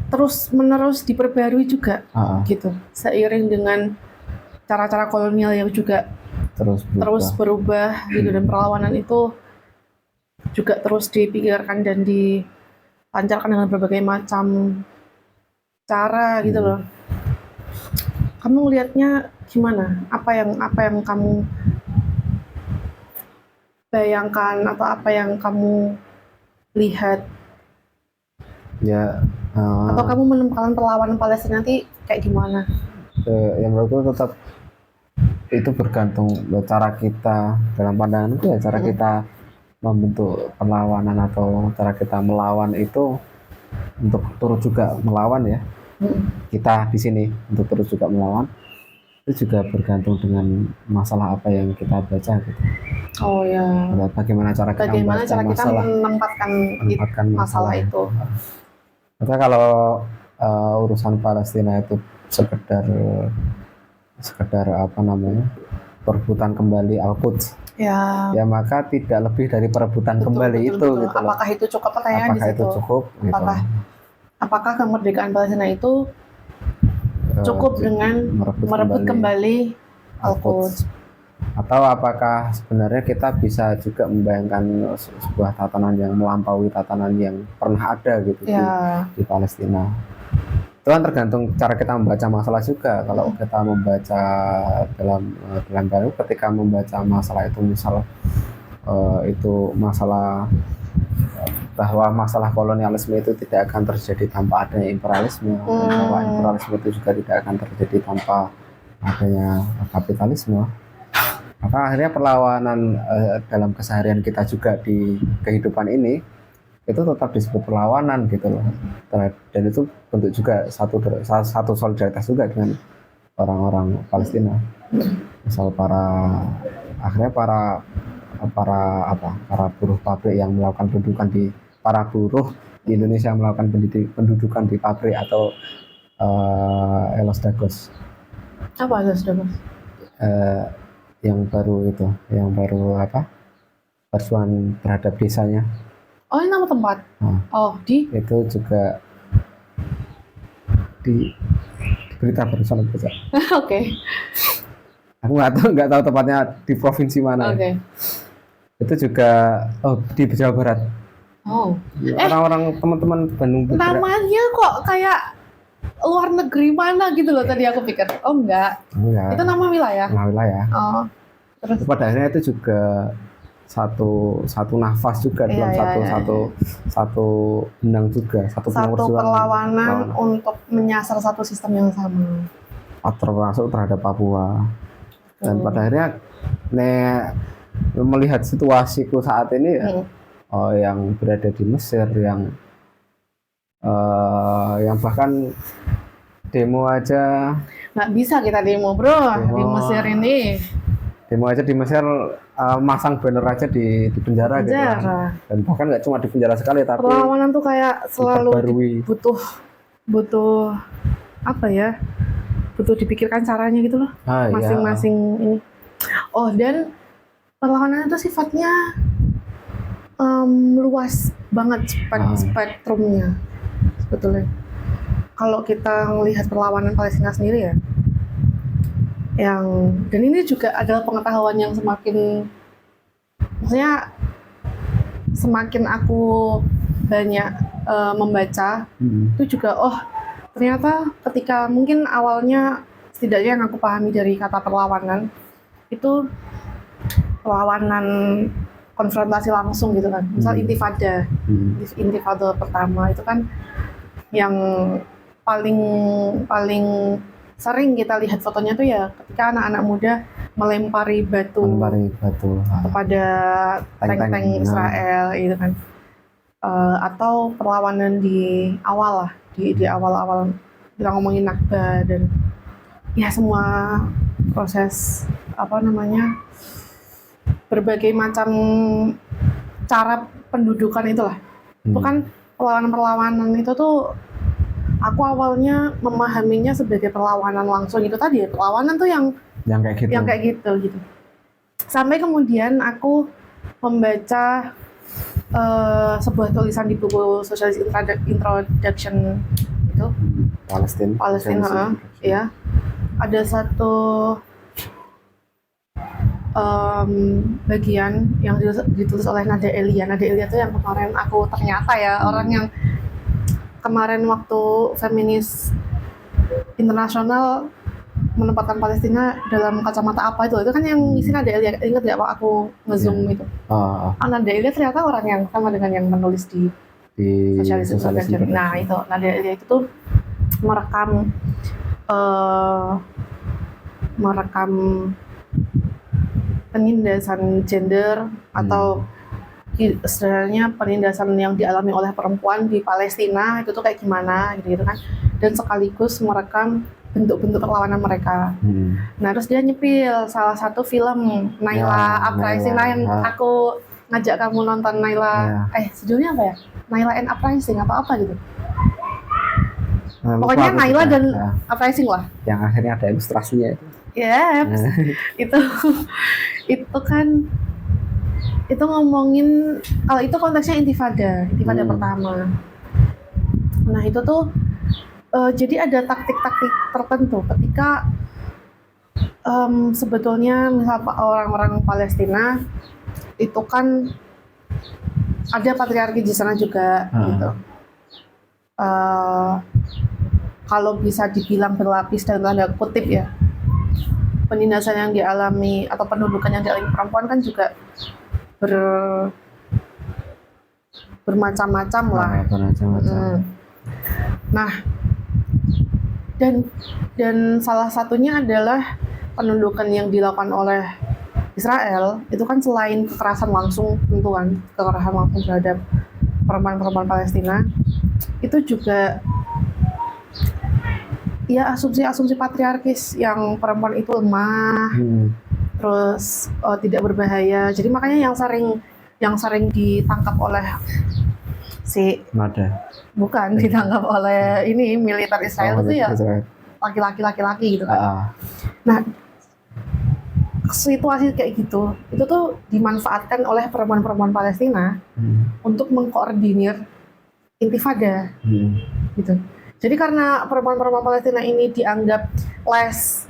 Speaker 1: terus menerus diperbarui juga gitu, seiring dengan cara-cara kolonial yang juga terus berubah gitu, dan perlawanan itu juga terus dipikirkan dan dilancarkan dengan berbagai macam cara gitu loh. Kamu lihatnya gimana? Apa yang kamu bayangkan atau apa yang kamu lihat?
Speaker 2: Ya.
Speaker 1: Atau kamu menemukan perlawanan Palestina nanti kayak gimana?
Speaker 2: Yang menurutku tetap itu bergantung cara kita dalam pandangan itu ya, cara kita membentuk perlawanan atau cara kita melawan itu untuk terus juga melawan ya. Kita di sini untuk terus juga melawan itu juga bergantung dengan masalah apa yang kita baca gitu.
Speaker 1: Oh ya.
Speaker 2: Bagaimana cara kita
Speaker 1: menempatkan masalah itu.
Speaker 2: Maka kalau urusan Palestina itu sekedar perebutan kembali Al-Quds, ya maka tidak lebih dari perebutan kembali itu. Gitu.
Speaker 1: Apakah itu cukup? Pertanyaan di situ. Apakah kemerdekaan Palestina itu cukup dengan merebut kembali Al-Quds?
Speaker 2: Atau apakah sebenarnya kita bisa juga membayangkan sebuah tatanan yang melampaui tatanan yang pernah ada gitu di Palestina? Itu kan tergantung cara kita membaca masalah juga. Kalau kita membaca dalam baru, ketika membaca masalah itu misal itu masalah bahwa masalah kolonialisme itu tidak akan terjadi tanpa adanya imperialisme, bahwa imperialisme itu juga tidak akan terjadi tanpa adanya kapitalisme. Maka akhirnya perlawanan dalam keseharian kita juga di kehidupan ini itu tetap disebut perlawanan gitu loh. Dan itu bentuk juga satu solidaritas juga dengan orang-orang Palestina. Misal para buruh pabrik yang melakukan buruh di Indonesia melakukan pendudukan di pabrik atau Elos Dagos.
Speaker 1: Apa Elos Dagos?
Speaker 2: yang baru itu, yang baru apa? Persuan terhadap desanya.
Speaker 1: Oh, ini nama tempat.
Speaker 2: Nah,
Speaker 1: Oh, di
Speaker 2: itu juga di berita barusan aku baca.
Speaker 1: oke.
Speaker 2: Aku nggak tahu tepatnya di provinsi mana
Speaker 1: Oke.
Speaker 2: ya. Itu juga di Jawa Barat.
Speaker 1: Oh.
Speaker 2: Orang-orang teman-teman Bandung bergerak.
Speaker 1: Namanya kok kayak luar negeri mana gitu loh tadi aku pikir. Oh, enggak.
Speaker 2: Enggak,
Speaker 1: Itu nama wilayah.
Speaker 2: nah, wilayah.
Speaker 1: Oh. Terus
Speaker 2: Pada akhirnya itu juga satu nafas juga
Speaker 1: Iya,
Speaker 2: dalam
Speaker 1: iya, iya,
Speaker 2: satu benang juga, satu benang
Speaker 1: satu
Speaker 2: perjuangan.
Speaker 1: perlawanan untuk menyasar satu sistem yang sama.
Speaker 2: Termasuk terhadap Papua. Dan
Speaker 1: Betul.
Speaker 2: pada akhirnya melihat situasiku saat ini ya, yang berada di Mesir, yang bahkan demo aja
Speaker 1: Nggak bisa kita demo, bro, di Mesir ini.
Speaker 2: di Mesir, masang banner aja di penjara gitu kan.
Speaker 1: Penjara.
Speaker 2: Dan bahkan nggak cuma di penjara sekali, tapi
Speaker 1: Perlawanan tuh kayak selalu
Speaker 2: diperbarui.
Speaker 1: butuh apa ya? Butuh dipikirkan caranya gitu loh.
Speaker 2: Iya.
Speaker 1: Masing-masing ini. Oh, dan perlawanan itu sifatnya luas banget spektrumnya sebetulnya. Kalau kita melihat perlawanan Palestina sendiri ya, dan ini juga adalah pengetahuan yang maksudnya semakin aku banyak membaca, itu juga ternyata ketika mungkin awalnya setidaknya yang aku pahami dari kata perlawanan itu perlawanan konfrontasi langsung gitu kan, misal intifada pertama itu kan yang paling sering kita lihat fotonya tuh ya ketika anak-anak muda melempari batu kepada tank-tank Israel gitu kan. Atau perlawanan di awal lah, di awal-awal kita ngomongin Nakba dan ya semua proses berbagai macam cara pendudukan itulah. Itu kan perlawanan itu tuh aku awalnya memahaminya sebagai perlawanan langsung itu tadi ya, perlawanan tuh yang kayak gitu. Sampai kemudian aku membaca sebuah tulisan di buku Socialist Introduction itu Palestina ya, ada satu bagian yang ditulis oleh Nadia Elia. Nadia Elia itu yang kemarin aku ternyata ya orang yang kemarin waktu feminis internasional menempatkan Palestina dalam kacamata apa itu kan yang isi Nadia Elia. Ingat nggak Pak aku ngezoom itu? Nadia Elia ternyata orang yang sama dengan yang menulis di Socialist Introduction. Nah itu Nadia Elia itu tuh merekam penindasan gender atau sebenarnya penindasan yang dialami oleh perempuan di Palestina itu tuh kayak gimana gitu kan, dan sekaligus merekam bentuk-bentuk perlawanan mereka. Nah terus dia nyepil salah satu film Naila Uprising yang aku ngajak kamu nonton Naila, judulnya apa ya? Naila and Uprising apa gitu. Pokoknya Naila dan Uprising lah.
Speaker 2: Yang akhirnya ada ilustrasinya itu.
Speaker 1: Itu kan itu ngomongin kalau itu konteksnya intifada pertama. Nah itu tuh jadi ada taktik-taktik tertentu ketika sebetulnya misal orang-orang Palestina itu kan ada patriarki di sana juga gitu. Kalau bisa dibilang berlapis dalam tanda kutip ya, penindasan yang dialami atau pendudukan yang dialami perempuan kan juga bermacam-macam lah. Nah, dan salah satunya adalah pendudukan yang dilakukan oleh Israel itu kan selain kekerasan langsung tentuan, kekerasan langsung terhadap perempuan-perempuan Palestina, itu juga ya asumsi-asumsi patriarkis yang perempuan itu lemah, terus tidak berbahaya. Jadi makanya yang sering ditangkap oleh ditangkap oleh ini militer Israel itu ya laki-laki gitu kan. Nah situasi kayak gitu itu tuh dimanfaatkan oleh perempuan-perempuan Palestina untuk mengkoordinir intifada gitu. Jadi karena perempuan-perempuan Palestina ini dianggap less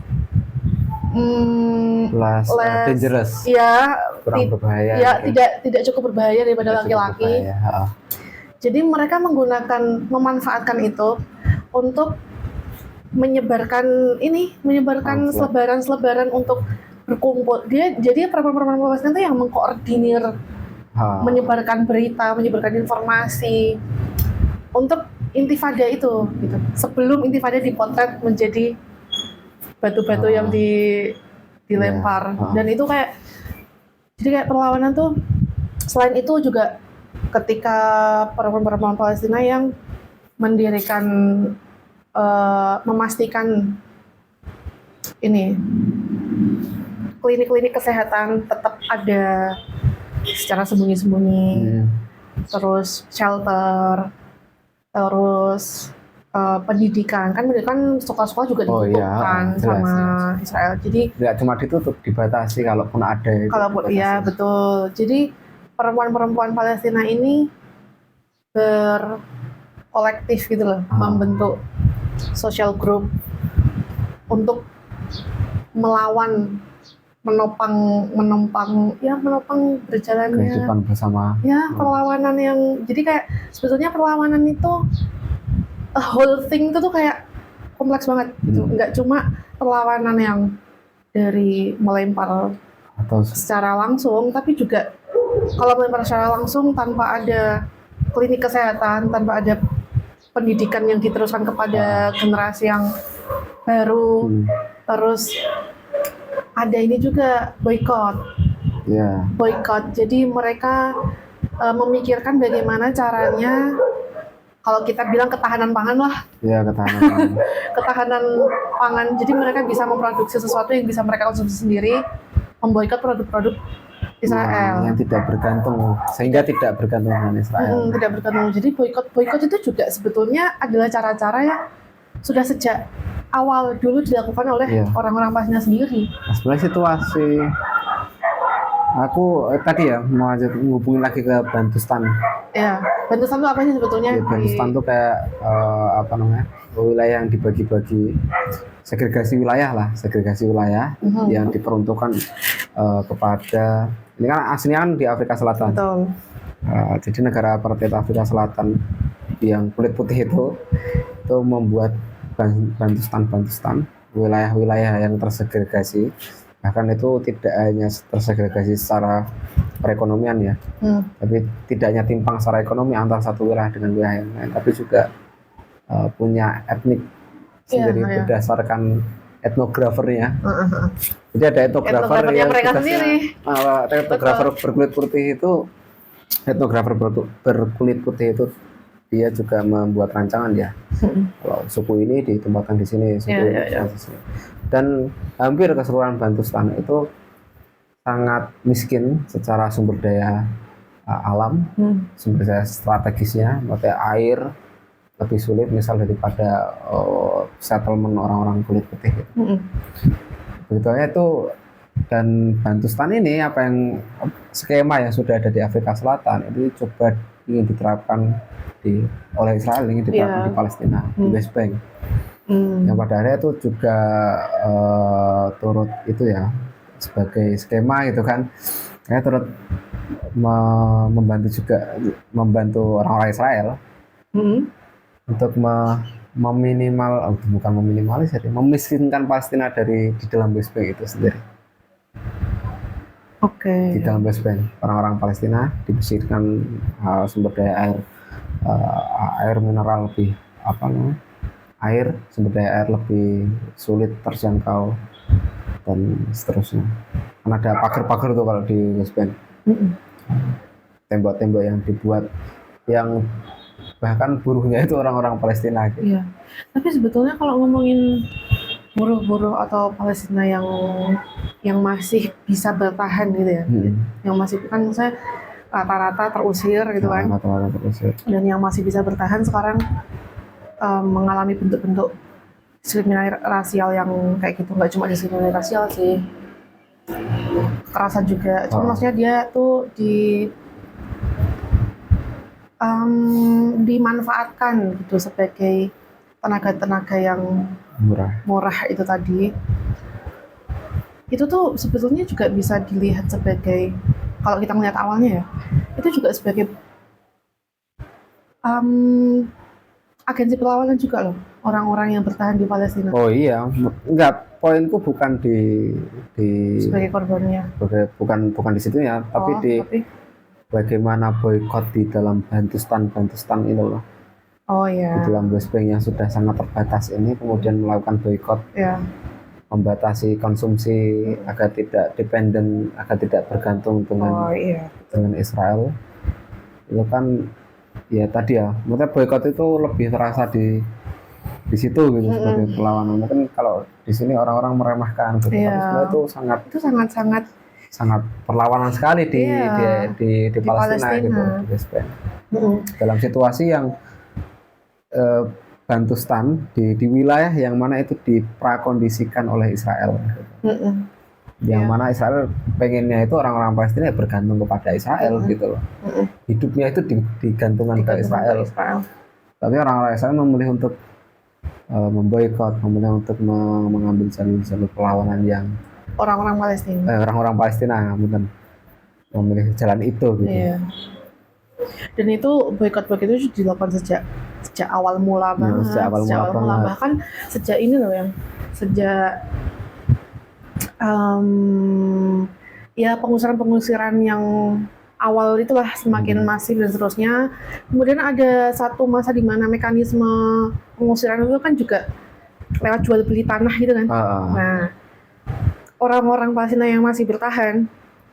Speaker 2: dangerous,
Speaker 1: ya,
Speaker 2: kurang berbahaya,
Speaker 1: ya
Speaker 2: gitu.
Speaker 1: tidak cukup berbahaya daripada
Speaker 2: Tidak cukup
Speaker 1: laki-laki.
Speaker 2: berbahaya.
Speaker 1: Jadi mereka memanfaatkan itu untuk menyebarkan selebaran-selebaran untuk berkumpul. Jadi perempuan-perempuan Palestina itu yang mengkoordinir, menyebarkan berita, menyebarkan informasi untuk intifada itu gitu. Sebelum intifada dipotret menjadi batu-batu yang dilempar. Dan itu kayak perlawanan tuh. Selain itu juga ketika perempuan-perempuan Palestina yang mendirikan memastikan ini klinik-klinik kesehatan tetap ada secara sembunyi-sembunyi, terus shelter, terus pendidikan sekolah-sekolah juga ditutupkan sama Israel. Jadi
Speaker 2: nggak cuma ditutup, dibatasi kalaupun ada.
Speaker 1: Iya betul. Jadi perempuan-perempuan Palestina ini berkolektif gitu loh, membentuk social group untuk menopang berjalannya
Speaker 2: kehidupan bersama.
Speaker 1: Ya, perlawanan yang jadi kayak sebetulnya perlawanan itu a whole thing itu tuh kayak kompleks banget gitu. Nggak cuma perlawanan yang dari melempar
Speaker 2: atau
Speaker 1: secara langsung, tapi juga kalau melempar secara langsung tanpa ada klinik kesehatan, tanpa ada pendidikan yang diteruskan kepada generasi yang baru, terus ada ini juga boykot. Jadi mereka memikirkan bagaimana caranya, kalau kita bilang ketahanan pangan lah. Ketahanan pangan. Jadi mereka bisa memproduksi sesuatu yang bisa mereka konsumsi sendiri, memboikot produk-produk Israel
Speaker 2: yang tidak bergantung, sehingga tidak bergantung dengan Israel.
Speaker 1: Tidak bergantung. Jadi boykot itu juga sebetulnya adalah cara-cara yang sudah sejak awal dulu dilakukan oleh orang-orang Palestina sendiri.
Speaker 2: Sebenarnya situasi aku tadi mau ngubungin lagi ke Bantustan.
Speaker 1: Ya, Bantustan itu apa sih sebetulnya?
Speaker 2: Bantustan itu kayak wilayah yang dibagi-bagi, segregasi wilayah yang diperuntukkan kepada, ini kan aslinya kan di Afrika Selatan.
Speaker 1: Betul.
Speaker 2: Jadi negara apartheid Afrika Selatan yang kulit putih itu membuat Bantustan, wilayah-wilayah yang tersegregasi. Bahkan itu tidak hanya tersegregasi secara perekonomian ya, tapi tidak hanya timpang secara ekonomi antara satu wilayah dengan wilayah yang lain, tapi juga punya etnik sendiri berdasarkan etnografernya. Jadi ada etnografer yang
Speaker 1: mereka sendiri.
Speaker 2: Etnografer berkulit putih itu, berkulit putih itu dia juga membuat rancangan ya. Kalau suku ini ditempatkan di sini, suku ini di sini. Dan hampir keseluruhan Bantustan itu sangat miskin secara sumber daya alam, sumber daya strategisnya, makanya air lebih sulit misal daripada settlement orang-orang kulit putih. Sebetulnya itu, dan Bantustan ini skema yang sudah ada di Afrika Selatan itu coba ingin diterapkan oleh Israel, ingin diterapkan di Palestina, di West Bank. Yang pada akhirnya itu juga turut itu ya sebagai skema gitu kan, kayak turut membantu orang-orang Israel untuk memiskinkan Palestina di dalam West Bank itu sendiri. Di dalam West Bank orang-orang Palestina dimiskinkan sumber daya air mineral lebih sumber daya air lebih sulit terjangkau dan seterusnya. Karena ada pagar-pagar tuh kalau di West Bank, tembok-tembok yang dibuat, yang bahkan buruhnya itu orang-orang Palestina gitu.
Speaker 1: Iya. Tapi sebetulnya kalau ngomongin buruh-buruh atau Palestina yang masih bisa bertahan gitu ya, yang masih kan saya rata-rata terusir gitu kan, dan yang masih bisa bertahan sekarang mengalami bentuk-bentuk diskriminasi rasial yang kayak gitu. Nggak cuma diskriminasi rasial sih, kekerasan juga. Cuma
Speaker 2: Oh.
Speaker 1: maksudnya dia tuh dimanfaatkan gitu sebagai tenaga-tenaga yang murah itu tadi. Itu tuh sebetulnya juga bisa dilihat sebagai, kalau kita melihat awalnya ya, itu juga sebagai agensi perlawanan juga loh, orang-orang yang bertahan di Palestina
Speaker 2: Oh iya, enggak, poinku bukan di
Speaker 1: sebagai korbannya.
Speaker 2: bukan di situ ya, tapi di
Speaker 1: Tapi
Speaker 2: bagaimana boykot di dalam Bantustan itu loh.
Speaker 1: oh
Speaker 2: Di
Speaker 1: ya,
Speaker 2: dalam West Bank yang sudah sangat terbatas ini kemudian melakukan boykot,
Speaker 1: ya,
Speaker 2: membatasi konsumsi agar tidak dependen, agar tidak bergantung
Speaker 1: oh
Speaker 2: dengan
Speaker 1: iya,
Speaker 2: Israel. Itu kan ya tadi ya, maksudnya boykot itu lebih terasa di situ gitu sebagai perlawanan. Mungkin kalau di sini orang-orang meremehkan gitu, tapi
Speaker 1: Iya.
Speaker 2: sebenarnya itu sangat perlawanan sekali di
Speaker 1: Iya,
Speaker 2: di Palestina gitu,
Speaker 1: Palestina.
Speaker 2: di West Bank. Dalam situasi yang Bantustan di wilayah yang mana itu diprakondisikan oleh Israel, yang mana Israel pengennya itu orang-orang Palestina bergantung kepada Israel gitu loh, hidupnya itu digantungkan ke Israel. Tapi orang-orang Israel memilih untuk memboikot, memilih untuk mengambil jalur perlawanan yang orang-orang Palestina memilih jalan itu gitu.
Speaker 1: Iya. Dan itu boykot itu dilakukan sejak awal mula banget.
Speaker 2: Sejak awal mula.
Speaker 1: Bahkan sejak ini loh yang sejak ya pengusiran yang awal itulah semakin masif dan seterusnya. Kemudian ada satu masa di mana mekanisme pengusiran itu kan juga lewat jual beli tanah gitu kan. Nah, orang-orang Palestina yang masih bertahan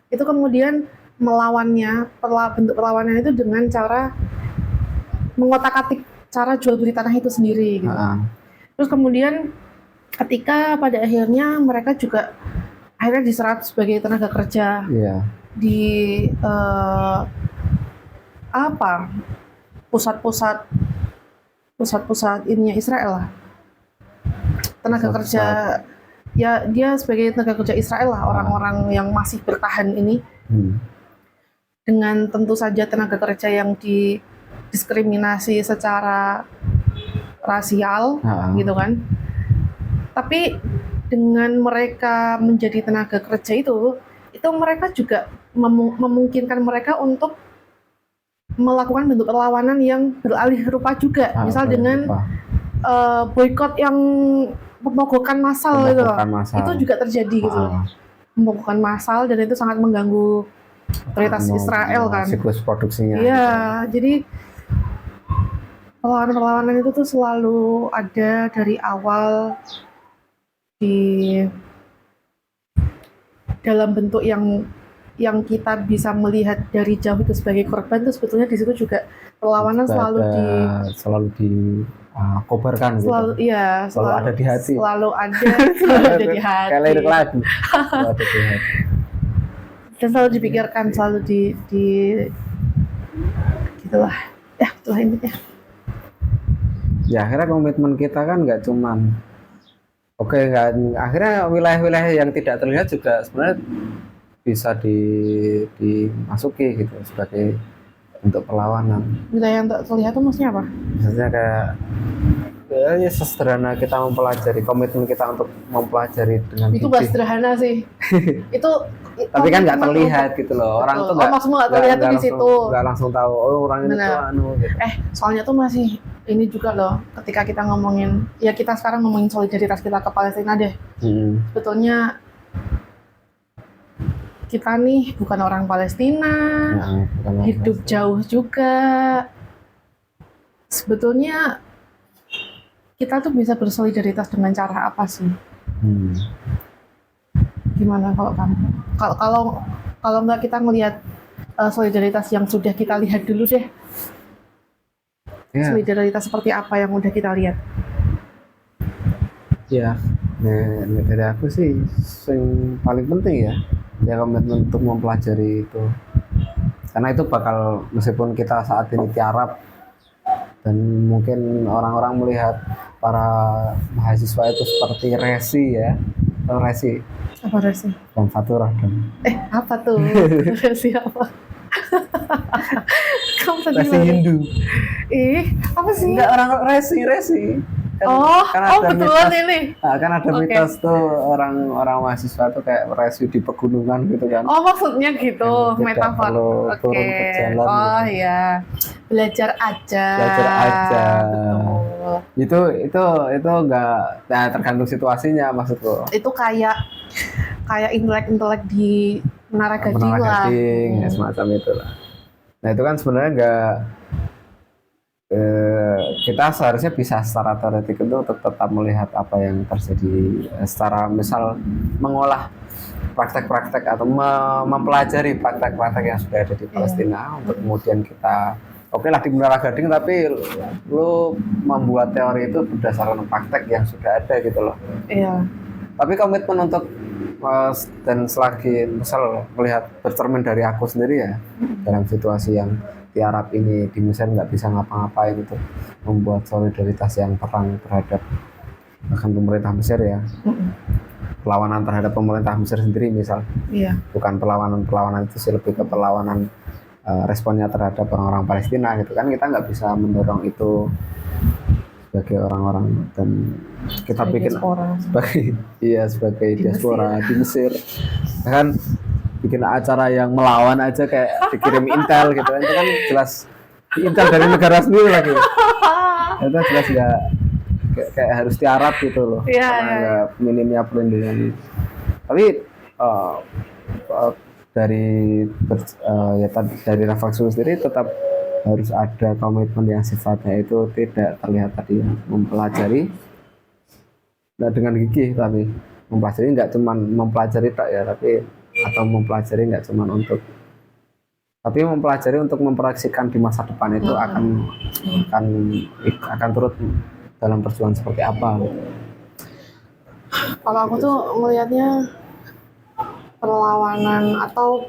Speaker 1: itu kemudian melawannya, bentuk perlawanan itu dengan cara mengotak-atik cara jual beli tanah itu sendiri gitu. Terus kemudian ketika pada akhirnya mereka juga akhirnya diserap sebagai tenaga kerja di pusat-pusat ininya Israel lah, tenaga kerja ya, dia sebagai tenaga kerja Israel lah, orang-orang yang masih bertahan ini. Dengan tentu saja tenaga kerja yang didiskriminasi secara rasial gitu kan. Tapi dengan mereka menjadi tenaga kerja itu mereka juga memungkinkan mereka untuk melakukan bentuk perlawanan yang beralih rupa juga. Misal dengan boykot yang pemogokan massal itu juga terjadi gitu. Pemogokan massal, dan itu sangat mengganggu otoritas Israel kan.
Speaker 2: Siklus produksinya.
Speaker 1: Iya, jadi perlawanan itu tuh selalu ada dari awal di dalam bentuk yang kita bisa melihat dari jauh itu sebagai korban. Itu sebetulnya di situ juga perlawanan selalu
Speaker 2: dikobarkan gitu.
Speaker 1: Selalu
Speaker 2: ada di hati.
Speaker 1: Selalu ada di hati.
Speaker 2: Kayak lirik lagu. Selalu ada di hati.
Speaker 1: Dan selalu dipikirkan, selalu di gitulah. Ya, itulah intinya.
Speaker 2: Ya, akhirnya komitmen kita kan nggak cuman akhirnya wilayah-wilayah yang tidak terlihat juga sebenarnya bisa dimasuki gitu sebagai bentuk perlawanan.
Speaker 1: Wilayah yang tak terlihat itu maksudnya apa?
Speaker 2: Maksudnya kayak ya sesederhana kita mempelajari, komitmen kita untuk mempelajari dengan
Speaker 1: itu gak sederhana sih. itu
Speaker 2: tapi kan nggak terlihat gitu loh. Orang tuh
Speaker 1: nggak terlihat tuh di situ.
Speaker 2: Nggak langsung tahu orang ini tuh gitu.
Speaker 1: Soalnya tuh masih ini juga loh, ketika kita ngomongin, ya kita sekarang ngomongin solidaritas kita ke Palestina deh. Sebetulnya kita nih bukan orang Palestina, hidup jauh juga. Sebetulnya kita tuh bisa bersolidaritas dengan cara apa sih? Gimana kalau kamu? Kalau nggak kita ngelihat solidaritas yang sudah kita lihat dulu deh. Solidaritas seperti apa yang udah kita lihat?
Speaker 2: Ya, dari aku sih yang paling penting ya komitmen untuk mempelajari itu, karena itu bakal, meskipun kita saat ini tiarap dan mungkin orang-orang melihat para mahasiswa itu seperti resi ya, atau resi
Speaker 1: Apa resi?
Speaker 2: dan faturah dan
Speaker 1: Apa tuh? Resi apa? Kamu tadi
Speaker 2: resi
Speaker 1: lari.
Speaker 2: Hindu.
Speaker 1: Apa sih?
Speaker 2: Enggak, orang resi. Kan, ada
Speaker 1: betulan
Speaker 2: mitos,
Speaker 1: ini.
Speaker 2: kan ada
Speaker 1: Oke.
Speaker 2: mitos tuh orang mahasiswa tuh kayak resi di pegunungan gitu kan.
Speaker 1: Oh, maksudnya gitu,
Speaker 2: Tidak
Speaker 1: metafor.
Speaker 2: perlu
Speaker 1: Oke.
Speaker 2: turun ke jalan
Speaker 1: Oh
Speaker 2: gitu.
Speaker 1: ya, belajar aja.
Speaker 2: Belajar aja.
Speaker 1: Betul.
Speaker 2: Itu enggak, nah tergantung situasinya maksudku.
Speaker 1: Itu kayak intelek di Menara Gading
Speaker 2: Menara
Speaker 1: lah.
Speaker 2: Gading, ya, semacam itulah. Nah itu kan sebenarnya enggak, kita seharusnya bisa secara teoretik itu tetap melihat apa yang terjadi, secara misal mengolah praktek-praktek atau mempelajari praktek-praktek yang sudah ada di Palestina untuk kemudian kita oke lah di Menara Gading, tapi lu membuat teori itu berdasarkan praktek yang sudah ada gitu loh.
Speaker 1: Iya.
Speaker 2: Tapi komitmen untuk dan selagi misal melihat bercermin dari aku sendiri ya, dalam situasi yang di Arab ini, di Mesir nggak bisa ngapa-ngapain, itu membuat solidaritas yang terang terhadap bahkan pemerintah Mesir ya, perlawanan terhadap pemerintah Mesir sendiri misal,
Speaker 1: Iya.
Speaker 2: bukan perlawanan itu sih, lebih ke perlawanan responnya terhadap orang-orang Palestina gitu kan. Kita nggak bisa mendorong itu sebagai orang-orang, dan kita
Speaker 1: Sebagai
Speaker 2: bikin
Speaker 1: diaspora.
Speaker 2: sebagai diaspora di Mesir kan, bikin acara yang melawan aja kayak dikirim intel gitu kan, itu kan jelas intel dari negara sendiri lagi. Itu jelas nggak kayak harus tiarap gitu loh,
Speaker 1: Iya,
Speaker 2: karena
Speaker 1: iya.
Speaker 2: nggak minimnya perlindungan. Tapi dari refleksi sendiri tetap harus ada komitmen yang sifatnya itu tidak terlihat tadi, mempelajari dengan gigih, tapi mempelajari nggak cuman mempelajari tak ya, tapi atau mempelajari nggak cuman untuk, tapi mempelajari untuk memproyeksikan di masa depan itu akan turut dalam perjuangan seperti apa.
Speaker 1: Kalau aku tuh melihatnya perlawanan atau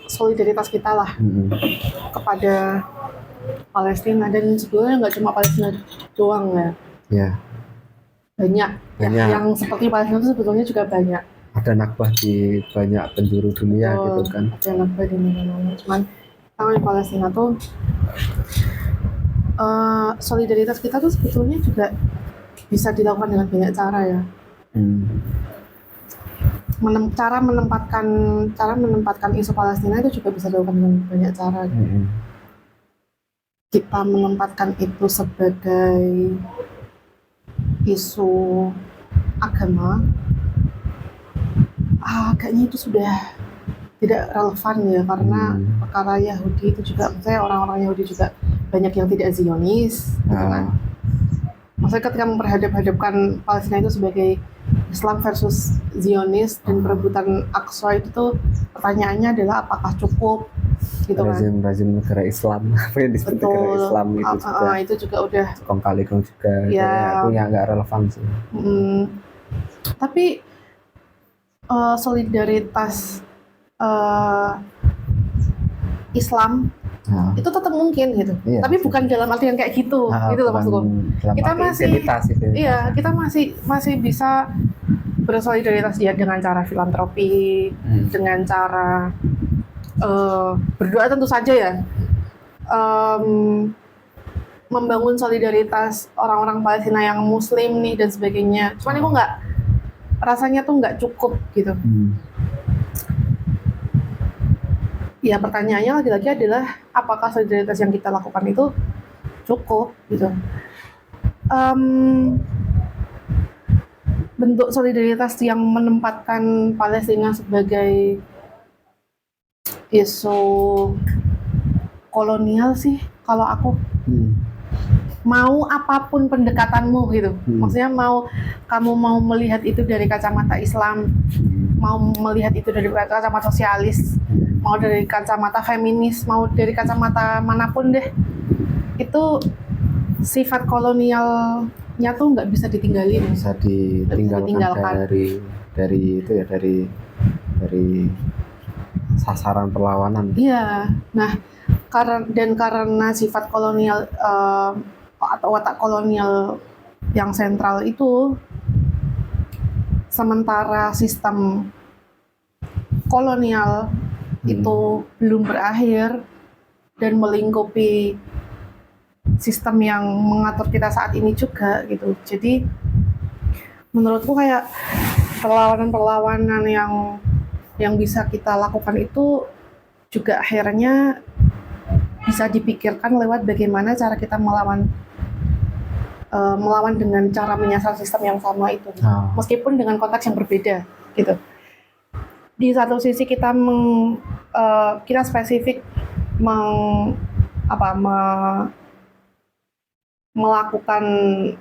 Speaker 1: solidaritas kita lah kepada Palestina, dan sebetulnya nggak cuma Palestina doang ya.
Speaker 2: Ya,
Speaker 1: Banyak.
Speaker 2: Banyak.
Speaker 1: Yang seperti Palestina itu sebetulnya juga banyak.
Speaker 2: ada nakbah di banyak penjuru dunia gitu kan.
Speaker 1: Ada nakbah di mana-mana. Cuman kalau di Palestina tuh solidaritas kita tuh sebetulnya juga bisa dilakukan dengan banyak cara ya. Cara menempatkan isu Palestina itu juga bisa dilakukan dengan banyak cara. Kita menempatkan itu sebagai isu agama, kayaknya itu sudah tidak relevan ya, karena perkara Yahudi itu juga, maksudnya orang-orang Yahudi juga banyak yang tidak Zionis gitu kan. Maksudnya ketika memperhadap-hadapkan Palestina itu sebagai Islam versus Zionis dan perebutan Aqsa, itu tuh pertanyaannya adalah apakah cukup gitu kan.
Speaker 2: Rezim negara Islam, apa yang disebut negara Islam itu juga
Speaker 1: itu juga udah
Speaker 2: kong kali kong juga
Speaker 1: ya,
Speaker 2: punya nggak relevan sih.
Speaker 1: Tapi solidaritas Islam itu tetap mungkin gitu.
Speaker 2: Iya,
Speaker 1: Tapi bukan dalam arti yang kayak gitu, gitu loh maksudku. Kita masih, iya, kita masih bisa bersolidaritas ya dengan cara filantropi, dengan cara berdoa tentu saja ya. Membangun solidaritas orang-orang Palestina yang Muslim nih dan sebagainya. Cuman itu rasanya tuh nggak cukup gitu. Ya pertanyaannya lagi-lagi adalah apakah solidaritas yang kita lakukan itu cukup gitu. Bentuk solidaritas yang menempatkan Palestina sebagai isu kolonial sih kalau aku. Mau apapun pendekatanmu gitu, maksudnya kamu mau melihat itu dari kacamata Islam, mau melihat itu dari kacamata sosialis, mau dari kacamata feminis, mau dari kacamata manapun deh, itu sifat kolonialnya tuh nggak bisa ditinggalin.
Speaker 2: Bisa ditinggalkan dari itu ya, dari sasaran perlawanan.
Speaker 1: Iya, nah karena sifat kolonial atau watak kolonial yang sentral itu, sementara sistem kolonial itu belum berakhir dan melingkupi sistem yang mengatur kita saat ini juga gitu. Jadi menurutku kayak perlawanan-perlawanan yang bisa kita lakukan itu juga akhirnya bisa dipikirkan lewat bagaimana cara kita melawan dengan cara menyasar sistem yang sama itu, meskipun dengan konteks yang berbeda gitu. Di satu sisi kita kita spesifik melakukan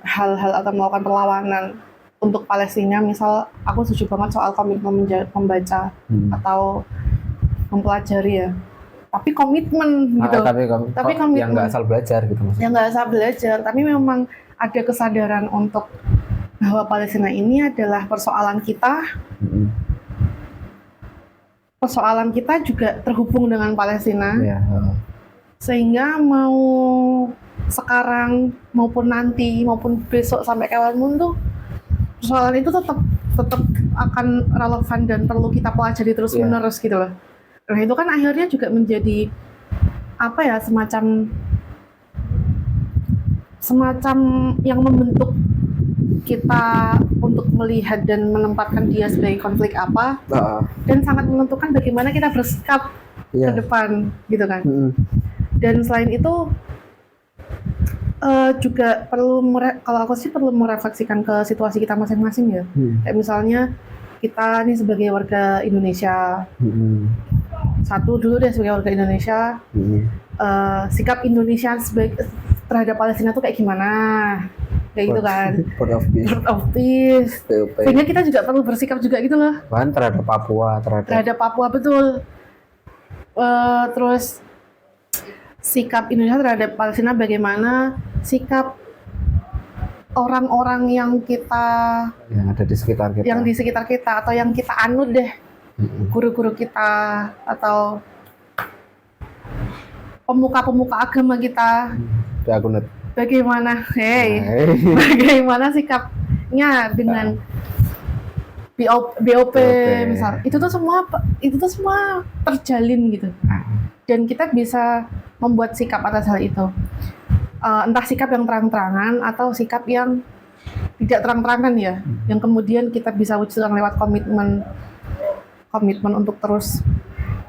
Speaker 1: hal-hal atau melakukan perlawanan untuk Palestina. Misal aku setuju banget soal komitmen membaca atau mempelajari ya. Tapi komitmen gitu. Tapi komitmen
Speaker 2: yang nggak asal belajar gitu maksudnya.
Speaker 1: Yang nggak asal belajar, tapi memang ada kesadaran untuk bahwa Palestina ini adalah persoalan kita. Persoalan kita juga terhubung dengan Palestina. Sehingga mau sekarang maupun nanti maupun besok sampai kapanpun tuh persoalan itu tetap akan relevan dan perlu kita pelajari terus menerus gitu loh. Nah itu kan akhirnya juga menjadi apa ya, semacam yang membentuk kita untuk melihat dan menempatkan dia sebagai konflik apa, dan sangat menentukan bagaimana kita bersikap ke depan gitu kan. Dan selain itu juga perlu kalau aku sih perlu merefleksikan ke situasi kita masing-masing ya. Kayak misalnya kita nih sebagai warga Indonesia, satu dulu deh sebagai warga Indonesia, sikap Indonesia terhadap Palestina tuh kayak gimana, kayak gitu kan.
Speaker 2: Port of
Speaker 1: Peace. Sehingga kita juga perlu bersikap juga gitu loh.
Speaker 2: Bahkan terhadap Papua
Speaker 1: betul. Terus sikap Indonesia terhadap Palestina, bagaimana sikap orang-orang yang
Speaker 2: ada di sekitar kita,
Speaker 1: atau yang kita anut deh, guru-guru kita atau pemuka-pemuka agama kita, bagaimana bagaimana sikapnya dengan BOP misal, itu tuh semua terjalin gitu, dan kita bisa membuat sikap atas hal itu, entah sikap yang terang-terangan atau sikap yang tidak terang-terangan ya, yang kemudian kita bisa wujudkan lewat komitmen untuk terus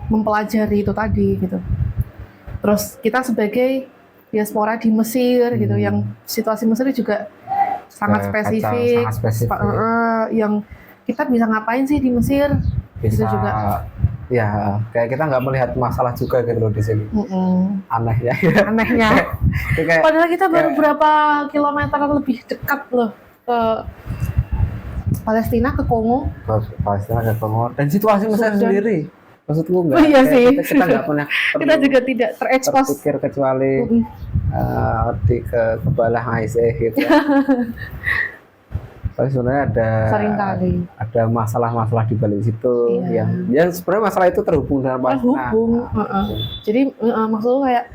Speaker 1: mempelajari itu tadi gitu. Terus kita sebagai diaspora di Mesir gitu, yang situasi Mesir juga sangat spesifik. Yang kita bisa ngapain sih di Mesir?
Speaker 2: Bisa
Speaker 1: itu juga.
Speaker 2: Ya, kayak kita nggak melihat masalah juga gitu loh di sini. Anehnya.
Speaker 1: Padahal kita baru berapa kilometer lebih dekat loh ke Palestina, ke Kongo.
Speaker 2: Dan situasi Mesir sendiri. Maksudku nggak.
Speaker 1: Iya sih.
Speaker 2: Kita nggak pernah.
Speaker 1: Kita juga tidak terekspos.
Speaker 2: Terpikir kecuali di kebalah Aisyah gitu. Tapi sebenarnya ada masalah-masalah di balik situ, yang sebenarnya masalah itu terhubung dengan Palestina.
Speaker 1: Jadi maksudnya kayak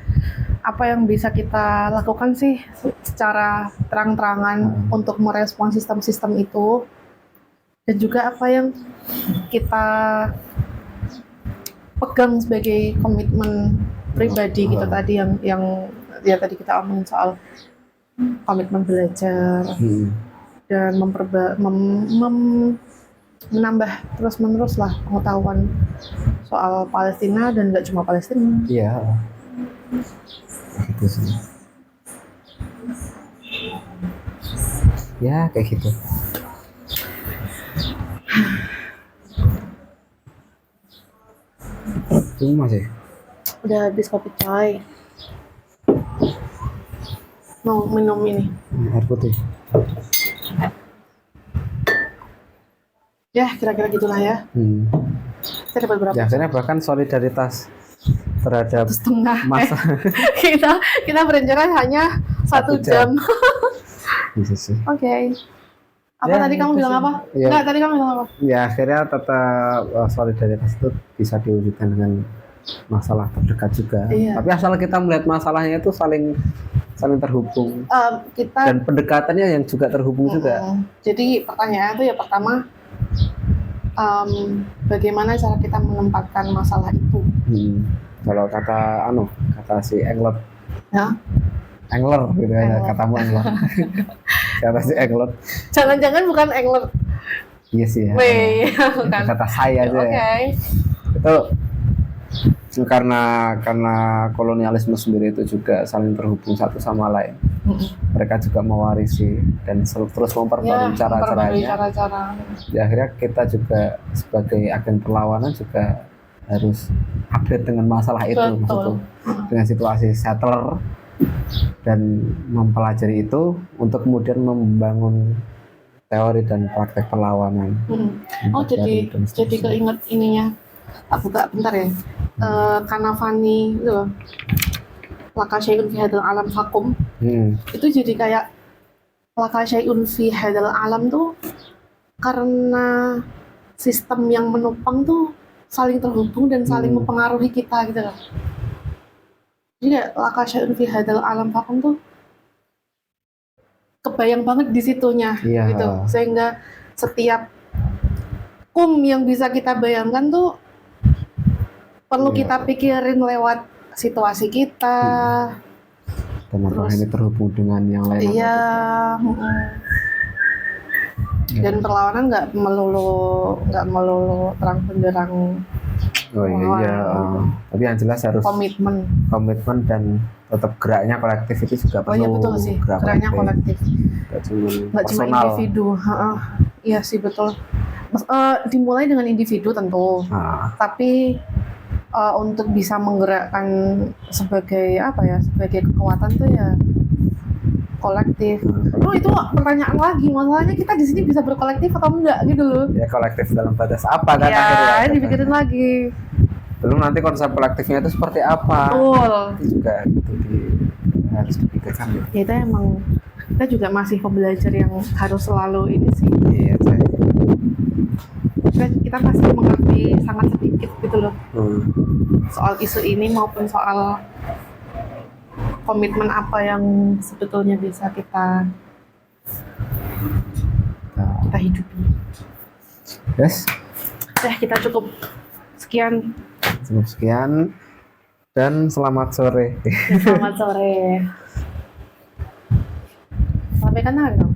Speaker 1: apa yang bisa kita lakukan sih secara terang-terangan untuk merespon sistem-sistem itu, dan juga apa yang kita pegang sebagai komitmen pribadi gitu tadi, yang tadi kita omongin soal komitmen belajar. Dan menambah terus-menerus lah pengetahuan soal Palestina, dan nggak cuma Palestina.
Speaker 2: Iya, gitu sih. Ya kayak gitu. Ini masih.
Speaker 1: Udah habis kopi chai. Mau minum ini.
Speaker 2: Air putih.
Speaker 1: Ya kira-kira gitulah ya. Saya dapat berapa?
Speaker 2: Ya, akhirnya bahkan solidaritas terhadap masa.
Speaker 1: kita berencana hanya 1 jam.
Speaker 2: Bisa sih.
Speaker 1: Oke. Apa tadi kamu bilang apa?
Speaker 2: Ya.
Speaker 1: Enggak, tadi kamu bilang apa?
Speaker 2: Ya akhirnya tetap solidaritas itu bisa diwujudkan dengan masalah terdekat juga. Tapi asal kita melihat masalahnya itu saling terhubung. Dan pendekatannya yang juga terhubung juga.
Speaker 1: Jadi pertanyaan itu ya, pertama, bagaimana cara kita menempatkan masalah itu.
Speaker 2: Kalau kata si Engler,
Speaker 1: Ya,
Speaker 2: Engler gitu ya,
Speaker 1: Engler.
Speaker 2: katamu Engler. Kata si Engler,
Speaker 1: jangan-jangan bukan Engler.
Speaker 2: iya sih ya.
Speaker 1: Weh, bukan.
Speaker 2: Kata saya aja
Speaker 1: Oke.
Speaker 2: ya. Itu karena kolonialisme sendiri itu juga saling terhubung satu sama lain. Mereka juga mewarisi dan terus memperbarui
Speaker 1: Ya,
Speaker 2: cara-caranya.
Speaker 1: cara-cara.
Speaker 2: Di akhirnya kita juga sebagai agen perlawanan juga harus update dengan masalah itu,
Speaker 1: Betul.
Speaker 2: maksudku, dengan situasi settler, dan mempelajari itu untuk kemudian membangun teori dan praktek perlawanan.
Speaker 1: Oh, jadi keinget ininya. Tak buka bentar ya. Kanafani itu loh. Laka syai'un fi hadal alam hakum. Itu jadi kayak laka syai'un fi hadal alam tuh karena sistem yang menopang tuh saling terhubung dan saling mempengaruhi kita gitu loh. Jadi kayak laka syai'un fi hadal alam hakum tuh kebayang banget di situnya gitu. Sehingga setiap yang bisa kita bayangkan tuh perlu kita pikirin lewat situasi kita.
Speaker 2: Dan apakah ini terhubung dengan yang lain?
Speaker 1: Iya. Dan perlawanan nggak melulu terang benderang.
Speaker 2: Oh iya. Tapi yang jelas harus
Speaker 1: komitmen
Speaker 2: dan tetap geraknya kolektif itu juga perlu.
Speaker 1: Oh iya betul sih, geraknya kolektif. Nggak cuma individu. Iya sih betul. Dimulai dengan individu tentu. Tapi untuk bisa menggerakkan sebagai kekuatan tuh ya kolektif. Itu pertanyaan lagi, masalahnya kita di sini bisa berkolektif atau enggak gitu loh.
Speaker 2: Ya kolektif dalam batas apa kan?
Speaker 1: Ya, dipikirin lagi.
Speaker 2: Belum nanti konsep kolektifnya itu seperti apa? Itu juga harus dipikirkan.
Speaker 1: Ya itu emang kita juga masih pembelajar yang harus selalu ini sih.
Speaker 2: Iya.
Speaker 1: Kita masih mengerti sangat sedikit gitu loh soal isu ini maupun soal komitmen apa yang sebetulnya bisa kita hidupi.
Speaker 2: Yes.
Speaker 1: Kita cukup sekian
Speaker 2: dan selamat sore.
Speaker 1: Selamat sore. Sampaikan hari dong.